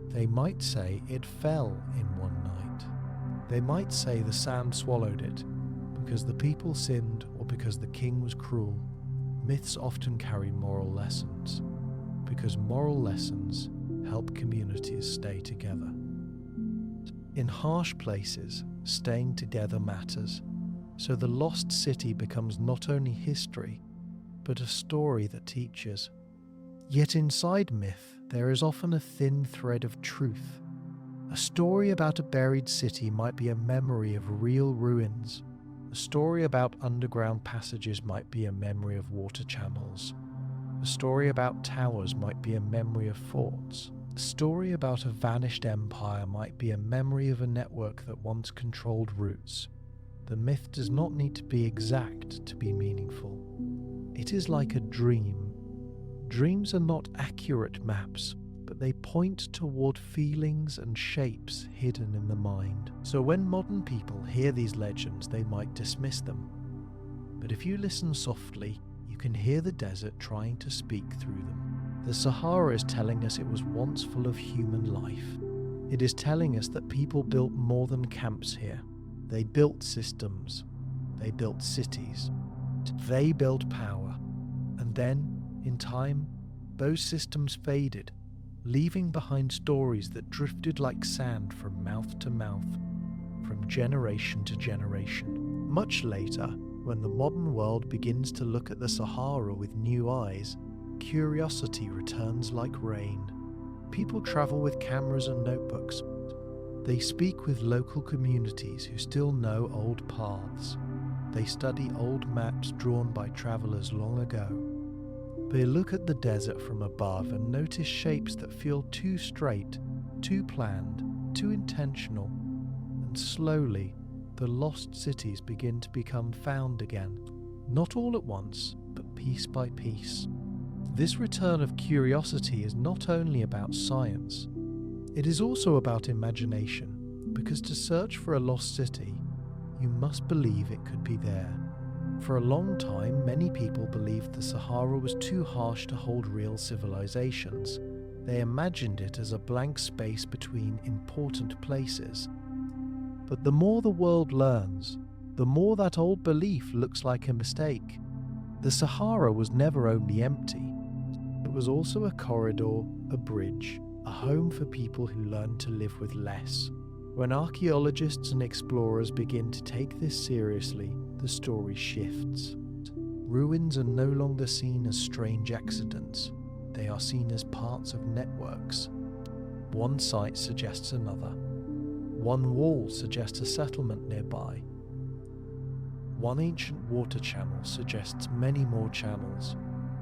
They might say it fell in one night. They might say the sand swallowed it, because the people sinned or because the king was cruel. Myths often carry moral lessons, because moral lessons help communities stay together. In harsh places, staying together matters. So the lost city becomes not only history, but a story that teaches. Yet inside myth, there is often a thin thread of truth. A story about a buried city might be a memory of real ruins. A story about underground passages might be a memory of water channels. A story about towers might be a memory of forts. A story about a vanished empire might be a memory of a network that once controlled routes. The myth does not need to be exact to be meaningful. It is like a dream. Dreams are not accurate maps, but they point toward feelings and shapes hidden in the mind. So when modern people hear these legends, they might dismiss them. But if you listen softly, you can hear the desert trying to speak through them. The Sahara is telling us it was once full of human life. It is telling us that people built more than camps here. They built systems. They built cities. They built power. And then, in time, those systems faded, leaving behind stories that drifted like sand from mouth to mouth, from generation to generation. Much later, when the modern world begins to look at the Sahara with new eyes, curiosity returns like rain. People travel with cameras and notebooks. They speak with local communities who still know old paths. They study old maps drawn by travelers long ago. They look at the desert from above and notice shapes that feel too straight, too planned, too intentional. And slowly, the lost cities begin to become found again. Not all at once, but piece by piece. This return of curiosity is not only about science, it is also about imagination, because to search for a lost city, you must believe it could be there. For a long time, many people believed the Sahara was too harsh to hold real civilizations. They imagined it as a blank space between important places. But the more the world learns, the more that old belief looks like a mistake. The Sahara was never only empty. It was also a corridor, a bridge, a home for people who learned to live with less. When archaeologists and explorers begin to take this seriously, the story shifts. Ruins are no longer seen as strange accidents. They are seen as parts of networks. One site suggests another. One wall suggests a settlement nearby. One ancient water channel suggests many more channels.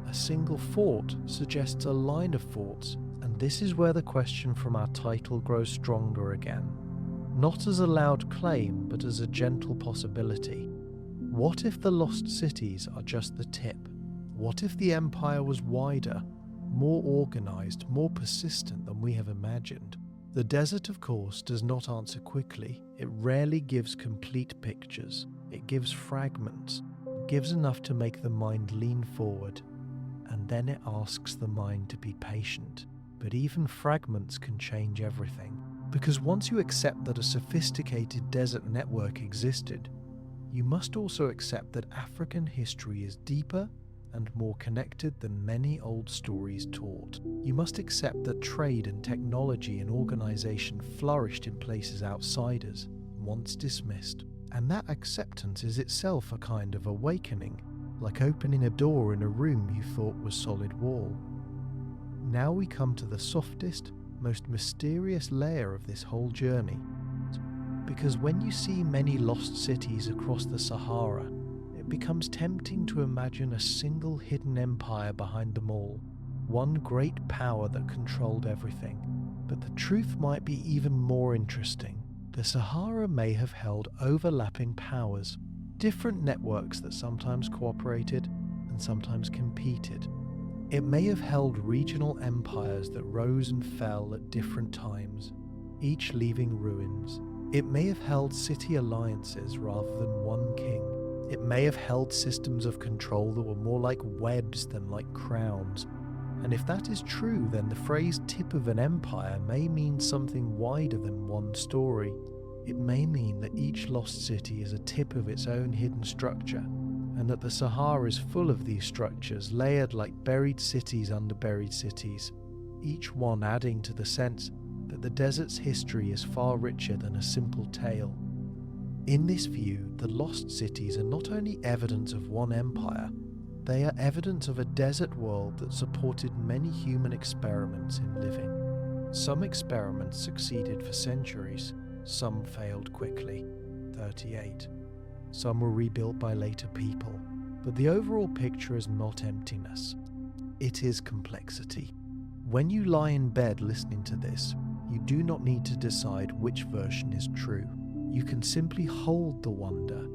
A single fort suggests a line of forts, and this is where the question from our title grows stronger again. Not as a loud claim, but as a gentle possibility. What if the lost cities are just the tip? What if the empire was wider, more organized, more persistent than we have imagined? The desert, of course, does not answer quickly. It rarely gives complete pictures. It gives fragments. It gives enough to make the mind lean forward. And then it asks the mind to be patient. But even fragments can change everything. Because once you accept that a sophisticated desert network existed, you must also accept that African history is deeper and more connected than many old stories taught. You must accept that trade and technology and organization flourished in places outsiders, once dismissed. And that acceptance is itself a kind of awakening, like opening a door in a room you thought was solid wall. Now we come to the softest, most mysterious layer of this whole journey. Because when you see many lost cities across the Sahara, it becomes tempting to imagine a single hidden empire behind them all, one great power that controlled everything. But the truth might be even more interesting. The Sahara may have held overlapping powers, different networks that sometimes cooperated and sometimes competed. It may have held regional empires that rose and fell at different times, each leaving ruins. It may have held city alliances rather than one king. It may have held systems of control that were more like webs than like crowns. And if that is true, then the phrase tip of an empire may mean something wider than one story. It may mean that each lost city is a tip of its own hidden structure, and that the Sahara is full of these structures, layered like buried cities under buried cities, each one adding to the sense that the desert's history is far richer than a simple tale. In this view, the lost cities are not only evidence of one empire, they are evidence of a desert world that supported many human experiments in living. Some experiments succeeded for centuries, some failed quickly, 38. Some were rebuilt by later people, but the overall picture is not emptiness. It is complexity. When you lie in bed listening to this, you do not need to decide which version is true. You can simply hold the wonder.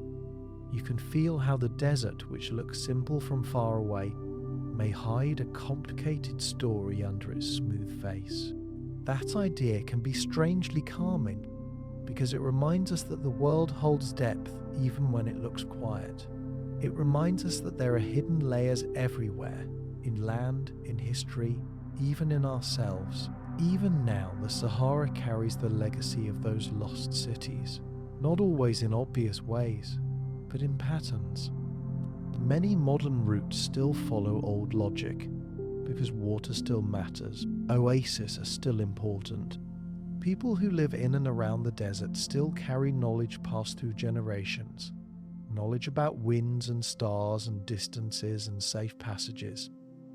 You can feel how the desert, which looks simple from far away, may hide a complicated story under its smooth face. That idea can be strangely calming, because it reminds us that the world holds depth even when it looks quiet. It reminds us that there are hidden layers everywhere, in land, in history, even in ourselves. Even now, the Sahara carries the legacy of those lost cities, not always in obvious ways, but in patterns. Many modern routes still follow old logic, because water still matters, oases are still important. People who live in and around the desert still carry knowledge passed through generations, knowledge about winds and stars and distances and safe passages.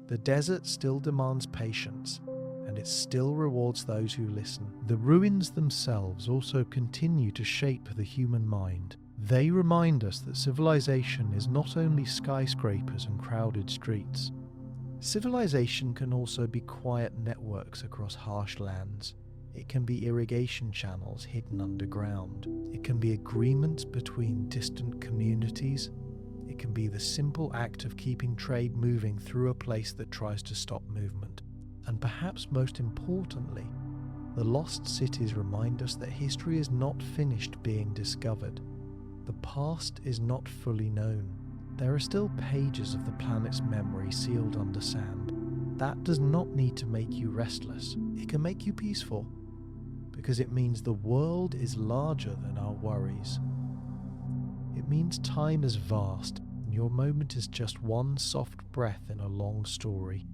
The desert still demands patience, and it still rewards those who listen. The ruins themselves also continue to shape the human mind. They remind us that civilization is not only skyscrapers and crowded streets. Civilization can also be quiet networks across harsh lands. It can be irrigation channels hidden underground. It can be agreements between distant communities. It can be the simple act of keeping trade moving through a place that tries to stop movement. And perhaps most importantly, the lost cities remind us that history is not finished being discovered. The past is not fully known. There are still pages of the planet's memory sealed under sand. That does not need to make you restless. It can make you peaceful, because it means the world is larger than our worries. It means time is vast, and your moment is just one soft breath in a long story.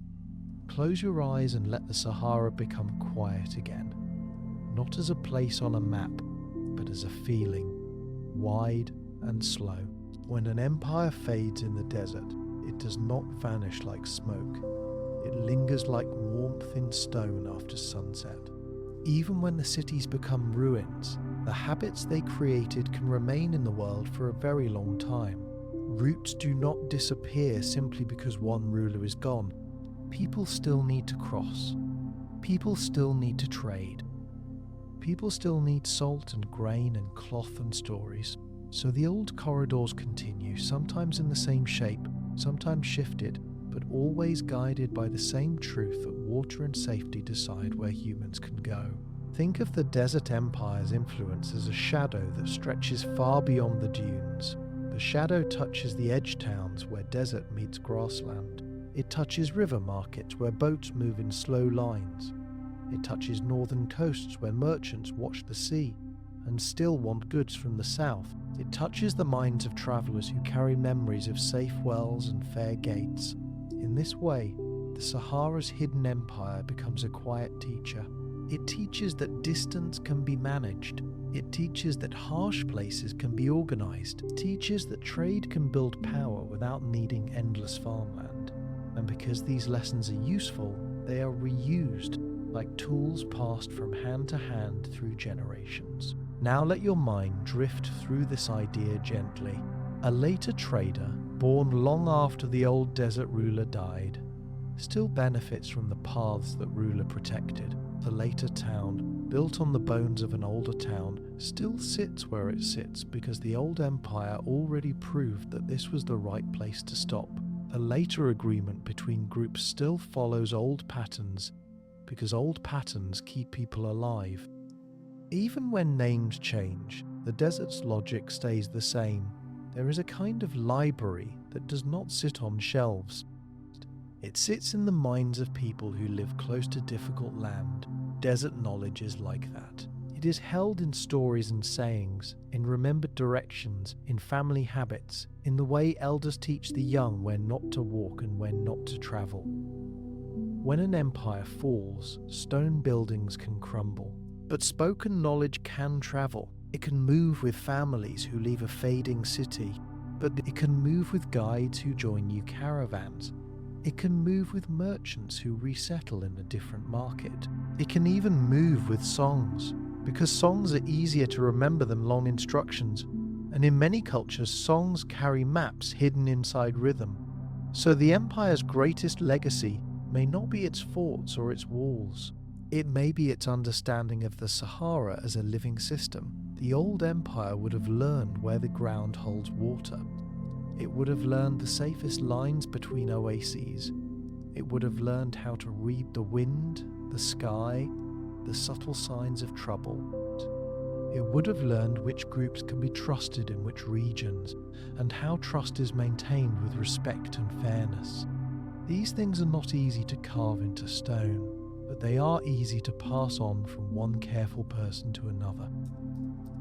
Close your eyes and let the Sahara become quiet again, not as a place on a map, but as a feeling, wide and slow. When an empire fades in the desert, it does not vanish like smoke. It lingers like warmth in stone after sunset. Even when the cities become ruins, the habits they created can remain in the world for a very long time. Roots do not disappear simply because one ruler is gone. People still need to cross. People still need to trade. People still need salt and grain and cloth and stories. So the old corridors continue, sometimes in the same shape, sometimes shifted, but always guided by the same truth that water and safety decide where humans can go. Think of the desert empire's influence as a shadow that stretches far beyond the dunes. The shadow touches the edge towns where desert meets grassland. It touches river markets where boats move in slow lines. It touches northern coasts where merchants watch the sea and still want goods from the south. It touches the minds of travellers who carry memories of safe wells and fair gates. In this way, the Sahara's hidden empire becomes a quiet teacher. It teaches that distance can be managed. It teaches that harsh places can be organised. It teaches that trade can build power without needing endless farmland. And because these lessons are useful, they are reused like tools passed from hand to hand through generations. Now let your mind drift through this idea gently. A later trader, born long after the old desert ruler died, still benefits from the paths that ruler protected. The later town, built on the bones of an older town, still sits where it sits because the old empire already proved that this was the right place to stop. A later agreement between groups still follows old patterns because old patterns keep people alive. Even when names change, the desert's logic stays the same. There is a kind of library that does not sit on shelves. It sits in the minds of people who live close to difficult land. Desert knowledge is like that. It is held in stories and sayings, in remembered directions, in family habits, in the way elders teach the young when not to walk and when not to travel. When an empire falls, stone buildings can crumble, but spoken knowledge can travel. It can move with families who leave a fading city, but it can move with guides who join new caravans. It can move with merchants who resettle in a different market. It can even move with songs, because songs are easier to remember than long instructions, and in many cultures songs carry maps hidden inside rhythm. So the empire's greatest legacy may not be its forts or its walls. It may be its understanding of the Sahara as a living system. The old empire would have learned where the ground holds water. It would have learned the safest lines between oases. It would have learned how to read the wind, the sky, the subtle signs of trouble. It would have learned which groups can be trusted in which regions, and how trust is maintained with respect and fairness. These things are not easy to carve into stone, but they are easy to pass on from one careful person to another.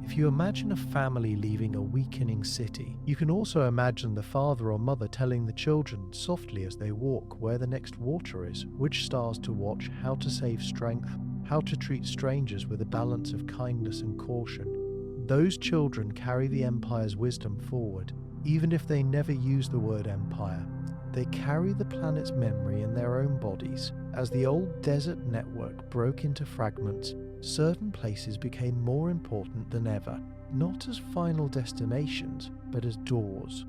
If you imagine a family leaving a weakening city, you can also imagine the father or mother telling the children softly as they walk where the next water is, which stars to watch, how to save strength, how to treat strangers with a balance of kindness and caution. Those children carry the empire's wisdom forward, even if they never use the word empire. They carry the planet's memory in their own bodies. As the old desert network broke into fragments, certain places became more important than ever, not as final destinations, but as doors.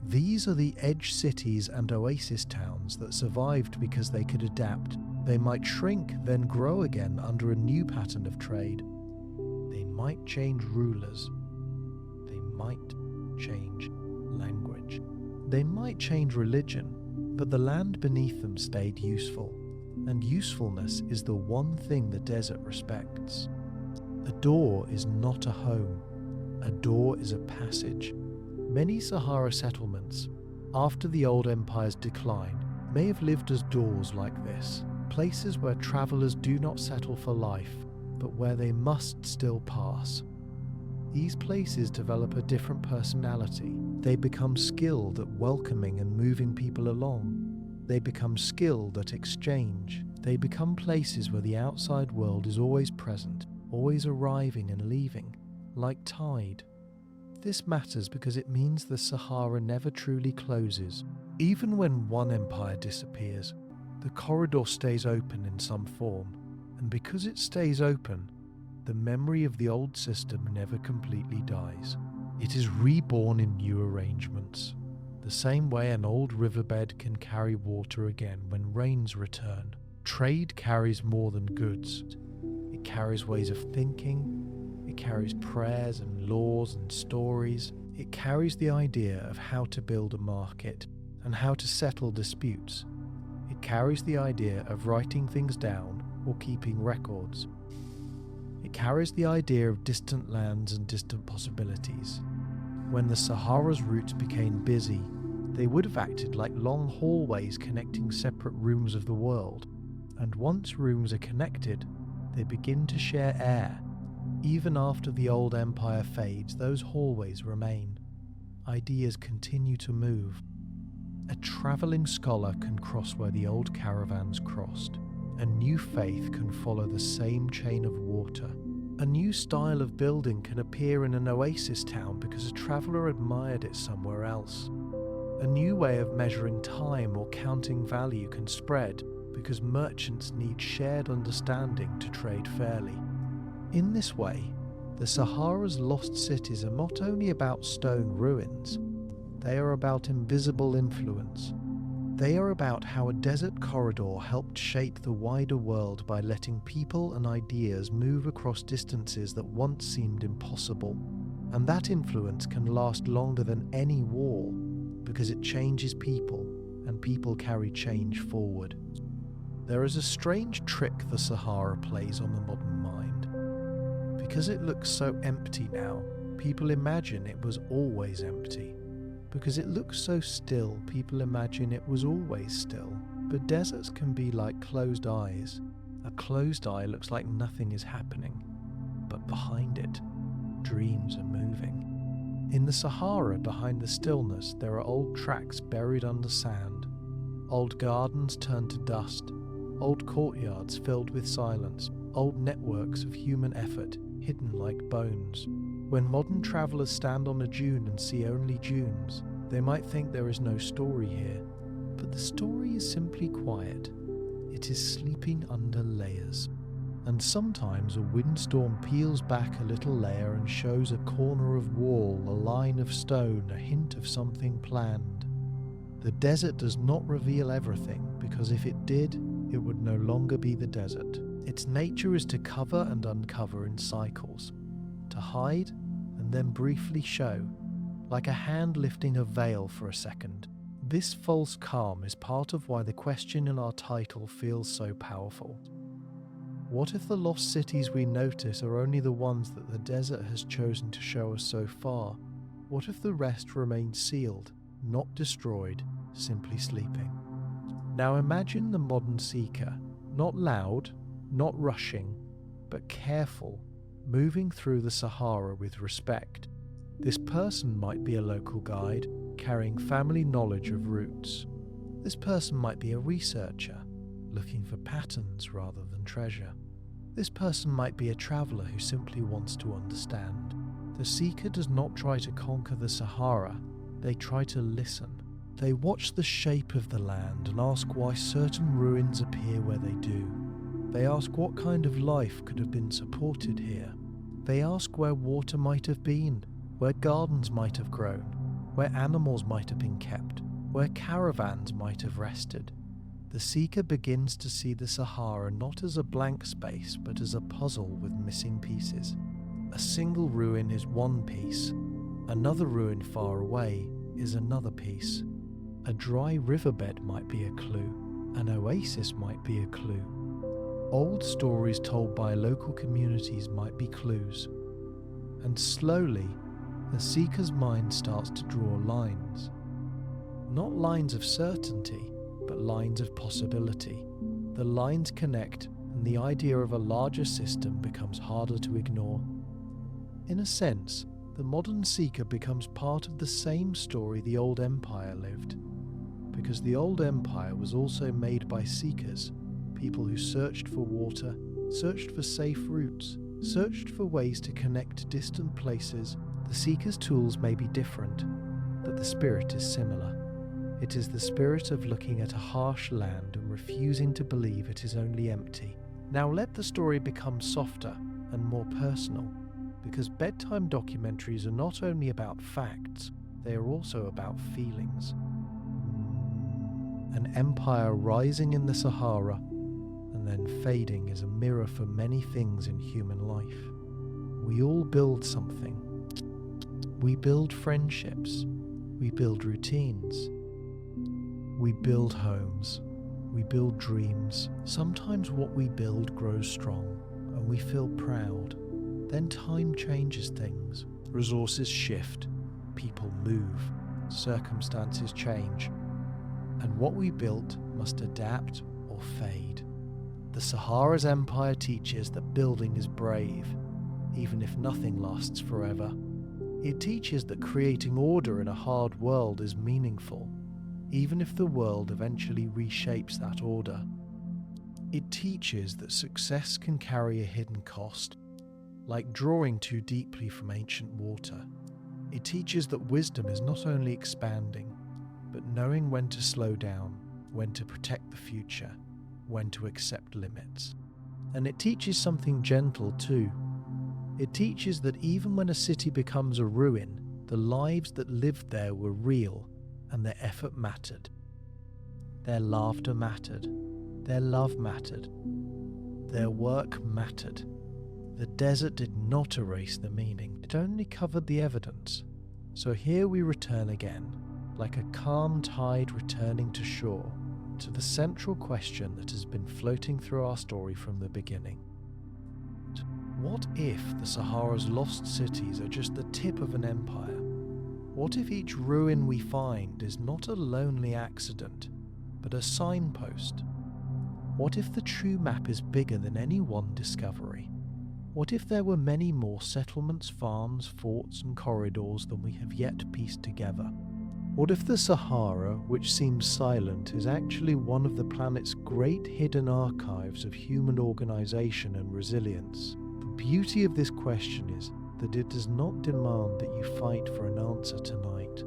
These are the edge cities and oasis towns that survived because they could adapt. They might shrink, then grow again under a new pattern of trade. They might change rulers. They might change language. They might change religion, but the land beneath them stayed useful, and usefulness is the one thing the desert respects. A door is not a home. A door is a passage. Many Sahara settlements, after the old empire's decline, may have lived as doors like this, places where travelers do not settle for life, but where they must still pass. These places develop a different personality. They become skilled at welcoming and moving people along. They become skilled at exchange. They become places where the outside world is always present, always arriving and leaving, like tide. This matters because it means the Sahara never truly closes. Even when one empire disappears, the corridor stays open in some form, and because it stays open, the memory of the old system never completely dies. It is reborn in new arrangements, the same way an old riverbed can carry water again when rains return. Trade carries more than goods. It carries ways of thinking, it carries prayers and laws and stories. It carries the idea of how to build a market and how to settle disputes. It carries the idea of writing things down or keeping records. It carries the idea of distant lands and distant possibilities. When the Sahara's routes became busy, they would have acted like long hallways connecting separate rooms of the world. And once rooms are connected, they begin to share air. Even after the old empire fades, those hallways remain. Ideas continue to move. A travelling scholar can cross where the old caravans crossed. A new faith can follow the same chain of water. A new style of building can appear in an oasis town because a traveller admired it somewhere else. A new way of measuring time or counting value can spread because merchants need shared understanding to trade fairly. In this way, the Sahara's lost cities are not only about stone ruins, they are about invisible influence. They are about how a desert corridor helped shape the wider world by letting people and ideas move across distances that once seemed impossible. And that influence can last longer than any war because it changes people, and people carry change forward. There is a strange trick the Sahara plays on the modern mind. Because it looks so empty now, people imagine it was always empty. Because it looks so still, people imagine it was always still. But deserts can be like closed eyes. A closed eye looks like nothing is happening, but behind it, dreams are moving. In the Sahara, behind the stillness, there are old tracks buried under sand, old gardens turned to dust, old courtyards filled with silence, old networks of human effort hidden like bones. When modern travellers stand on a dune and see only dunes, they might think there is no story here, but the story is simply quiet. It is sleeping under layers. And sometimes a windstorm peels back a little layer and shows a corner of wall, a line of stone, a hint of something planned. The desert does not reveal everything, because if it did, it would no longer be the desert. Its nature is to cover and uncover in cycles, to hide and then briefly show, like a hand lifting a veil for a second. This false calm is part of why the question in our title feels so powerful. What if the lost cities we notice are only the ones that the desert has chosen to show us so far? What if the rest remain sealed, not destroyed, simply sleeping? Now imagine the modern seeker, not loud, not rushing, but careful, moving through the Sahara with respect. This person might be a local guide, carrying family knowledge of routes. This person might be a researcher, looking for patterns rather than treasure. This person might be a traveller who simply wants to understand. The seeker does not try to conquer the Sahara, they try to listen. They watch the shape of the land and ask why certain ruins appear where they do. They ask what kind of life could have been supported here. They ask where water might have been, where gardens might have grown, where animals might have been kept, where caravans might have rested. The seeker begins to see the Sahara not as a blank space, but as a puzzle with missing pieces. A single ruin is one piece, another ruin far away is another piece. A dry riverbed might be a clue, an oasis might be a clue. Old stories told by local communities might be clues. And slowly, the seeker's mind starts to draw lines. Not lines of certainty, but lines of possibility. The lines connect, and the idea of a larger system becomes harder to ignore. In a sense, the modern seeker becomes part of the same story the old empire lived, because the old empire was also made by seekers, people who searched for water, searched for safe routes, searched for ways to connect to distant places. The seeker's tools may be different, but the spirit is similar. It is the spirit of looking at a harsh land and refusing to believe it is only empty. Now let the story become softer and more personal, because bedtime documentaries are not only about facts, they are also about feelings. An empire rising in the Sahara and then fading is a mirror for many things in human life. We all build something. We build friendships. We build routines. We build homes. We build dreams. Sometimes what we build grows strong and we feel proud. Then time changes things. Resources shift. People move. Circumstances change. And what we built must adapt or fade. The Sahara's empire teaches that building is brave, even if nothing lasts forever. It teaches that creating order in a hard world is meaningful, even if the world eventually reshapes that order. It teaches that success can carry a hidden cost, like drawing too deeply from ancient water. It teaches that wisdom is not only expanding, but knowing when to slow down, when to protect the future, when to accept limits. And it teaches something gentle too. It teaches that even when a city becomes a ruin, the lives that lived there were real and their effort mattered. Their laughter mattered. Their love mattered. Their work mattered. The desert did not erase the meaning, it only covered the evidence. So here we return again, like a calm tide returning to shore, to the central question that has been floating through our story from the beginning. What if the Sahara's lost cities are just the tip of an empire? What if each ruin we find is not a lonely accident, but a signpost? What if the true map is bigger than any one discovery? What if there were many more settlements, farms, forts and corridors than we have yet pieced together? What if the Sahara, which seems silent, is actually one of the planet's great hidden archives of human organization and resilience? The beauty of this question is that it does not demand that you fight for an answer tonight.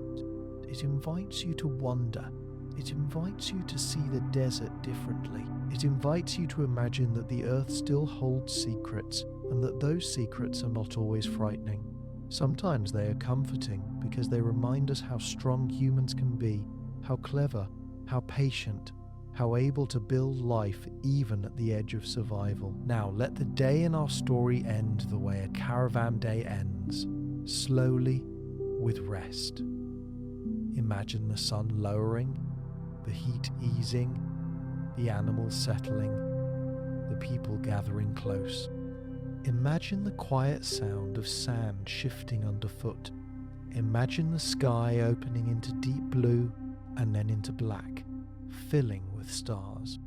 It invites you to wonder. It invites you to see the desert differently. It invites you to imagine that the earth still holds secrets, and that those secrets are not always frightening. Sometimes they are comforting because they remind us how strong humans can be, how clever, how patient, how able to build life even at the edge of survival. Now let the day in our story end the way a caravan day ends, slowly, with rest. Imagine the sun lowering, the heat easing, the animals settling, the people gathering close. Imagine the quiet sound of sand shifting underfoot. Imagine the sky opening into deep blue and then into black, filling with stars.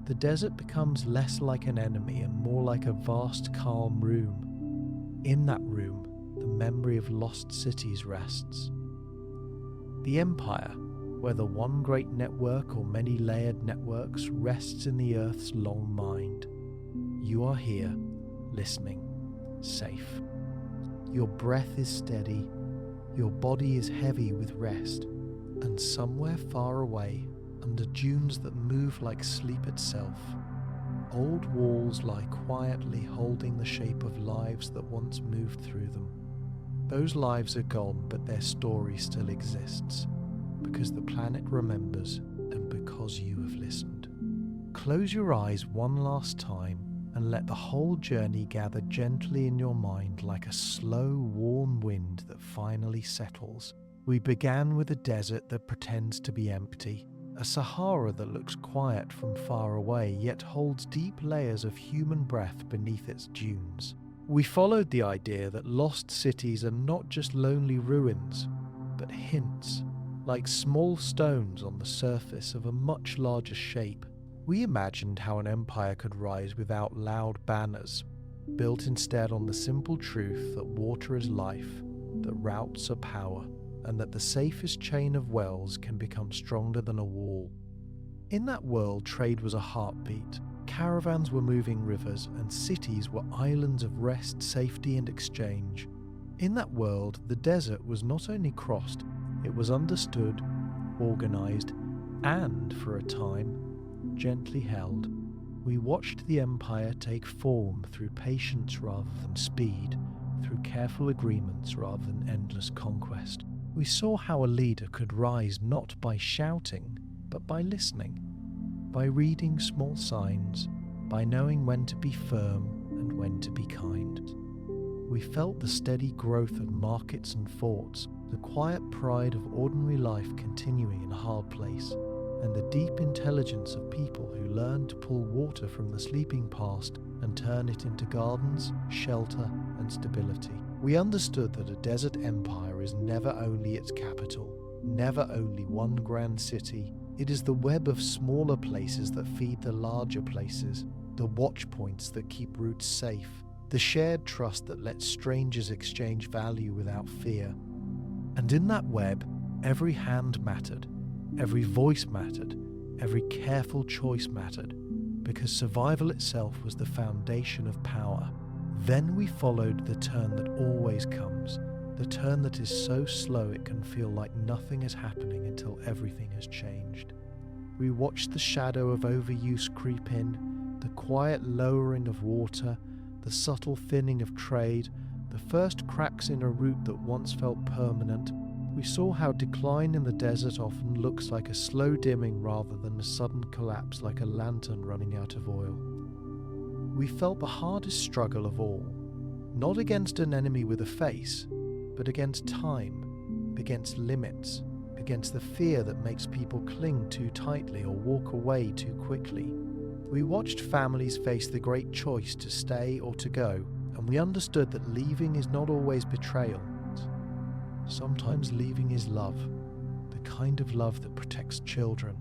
The desert becomes less like an enemy and more like a vast, calm room. In that room, the memory of lost cities rests. The empire, whether one great network or many layered networks, rests in the earth's long mind. You are here, listening, safe. Your breath is steady, your body is heavy with rest, and somewhere far away, under dunes that move like sleep itself, old walls lie quietly holding the shape of lives that once moved through them. Those lives are gone, but their story still exists, because the planet remembers and because you have listened. Close your eyes one last time and let the whole journey gather gently in your mind like a slow, warm wind that finally settles. We began with a desert that pretends to be empty, a Sahara that looks quiet from far away yet holds deep layers of human breath beneath its dunes. We followed the idea that lost cities are not just lonely ruins, but hints, like small stones on the surface of a much larger shape. We imagined how an empire could rise without loud banners, built instead on the simple truth that water is life, that routes are power, and that the safest chain of wells can become stronger than a wall. In that world, trade was a heartbeat. Caravans were moving rivers, and cities were islands of rest, safety, and exchange. In that world, the desert was not only crossed, it was understood, organized, and, for a time, gently held. We watched the empire take form through patience rather than speed, through careful agreements rather than endless conquest. We saw how a leader could rise not by shouting, but by listening, by reading small signs, by knowing when to be firm and when to be kind. We felt the steady growth of markets and forts, the quiet pride of ordinary life continuing in a hard place, and the deep intelligence of people who learned to pull water from the sleeping past and turn it into gardens, shelter, and stability. We understood that a desert empire is never only its capital, never only one grand city. It is the web of smaller places that feed the larger places, the watch points that keep roots safe, the shared trust that lets strangers exchange value without fear. And in that web, every hand mattered, every voice mattered, every careful choice mattered, because survival itself was the foundation of power. Then we followed the turn that always comes, the turn that is so slow it can feel like nothing is happening until everything has changed. We watched the shadow of overuse creep in, the quiet lowering of water, the subtle thinning of trade, the first cracks in a route that once felt permanent. We saw how decline in the desert often looks like a slow dimming rather than a sudden collapse like a lantern running out of oil. We felt the hardest struggle of all, not against an enemy with a face, but against time, against limits, against the fear that makes people cling too tightly or walk away too quickly. We watched families face the great choice to stay or to go, and we understood that leaving is not always betrayal. Sometimes leaving is love, the kind of love that protects children,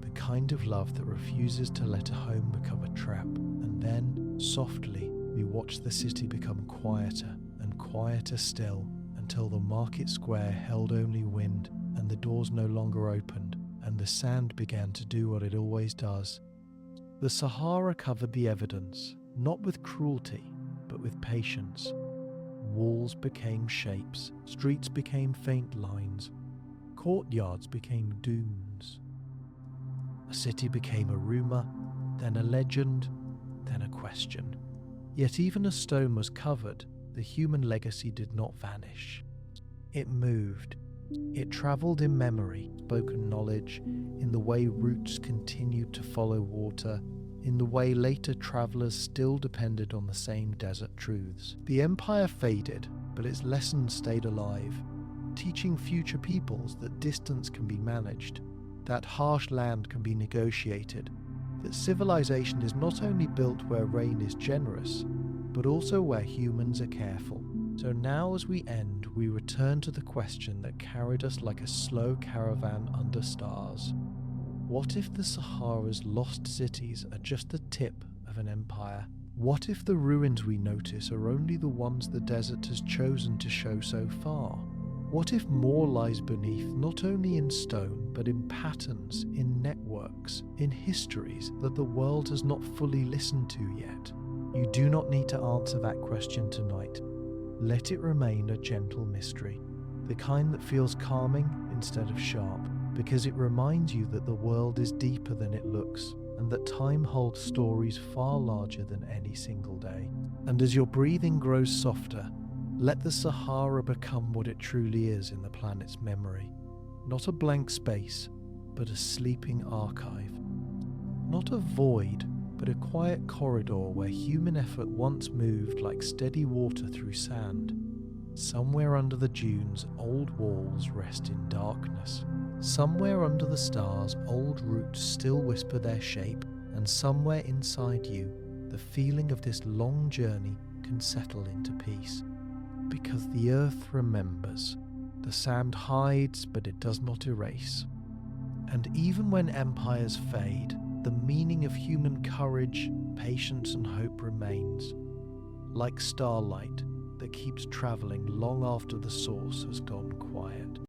the kind of love that refuses to let a home become a trap. And then, softly, we watched the city become quieter and quieter still, until the market square held only wind, and the doors no longer opened, and the sand began to do what it always does. The Sahara covered the evidence, not with cruelty, but with patience. Walls became shapes, streets became faint lines, courtyards became dunes. A city became a rumour, then a legend, then a question. Yet even as stone was covered, the human legacy did not vanish. It moved. It travelled in memory, spoken knowledge, in the way roots continued to follow water, in the way later travellers still depended on the same desert truths. The empire faded, but its lessons stayed alive, teaching future peoples that distance can be managed, that harsh land can be negotiated, that civilization is not only built where rain is generous, but also where humans are careful. So now as we end, we return to the question that carried us like a slow caravan under stars. What if the Sahara's lost cities are just the tip of an empire? What if the ruins we notice are only the ones the desert has chosen to show so far? What if more lies beneath, not only in stone, but in patterns, in networks, in histories that the world has not fully listened to yet? You do not need to answer that question tonight. Let it remain a gentle mystery, the kind that feels calming instead of sharp, because it reminds you that the world is deeper than it looks, and that time holds stories far larger than any single day. And as your breathing grows softer, let the Sahara become what it truly is in the planet's memory. Not a blank space, but a sleeping archive. Not a void, but a quiet corridor where human effort once moved like steady water through sand. Somewhere under the dunes, old walls rest in darkness. Somewhere under the stars, old roots still whisper their shape, and somewhere inside you, the feeling of this long journey can settle into peace. Because the earth remembers. The sand hides, but it does not erase. And even when empires fade, the meaning of human courage, patience, and hope remains, like starlight that keeps travelling long after the source has gone quiet.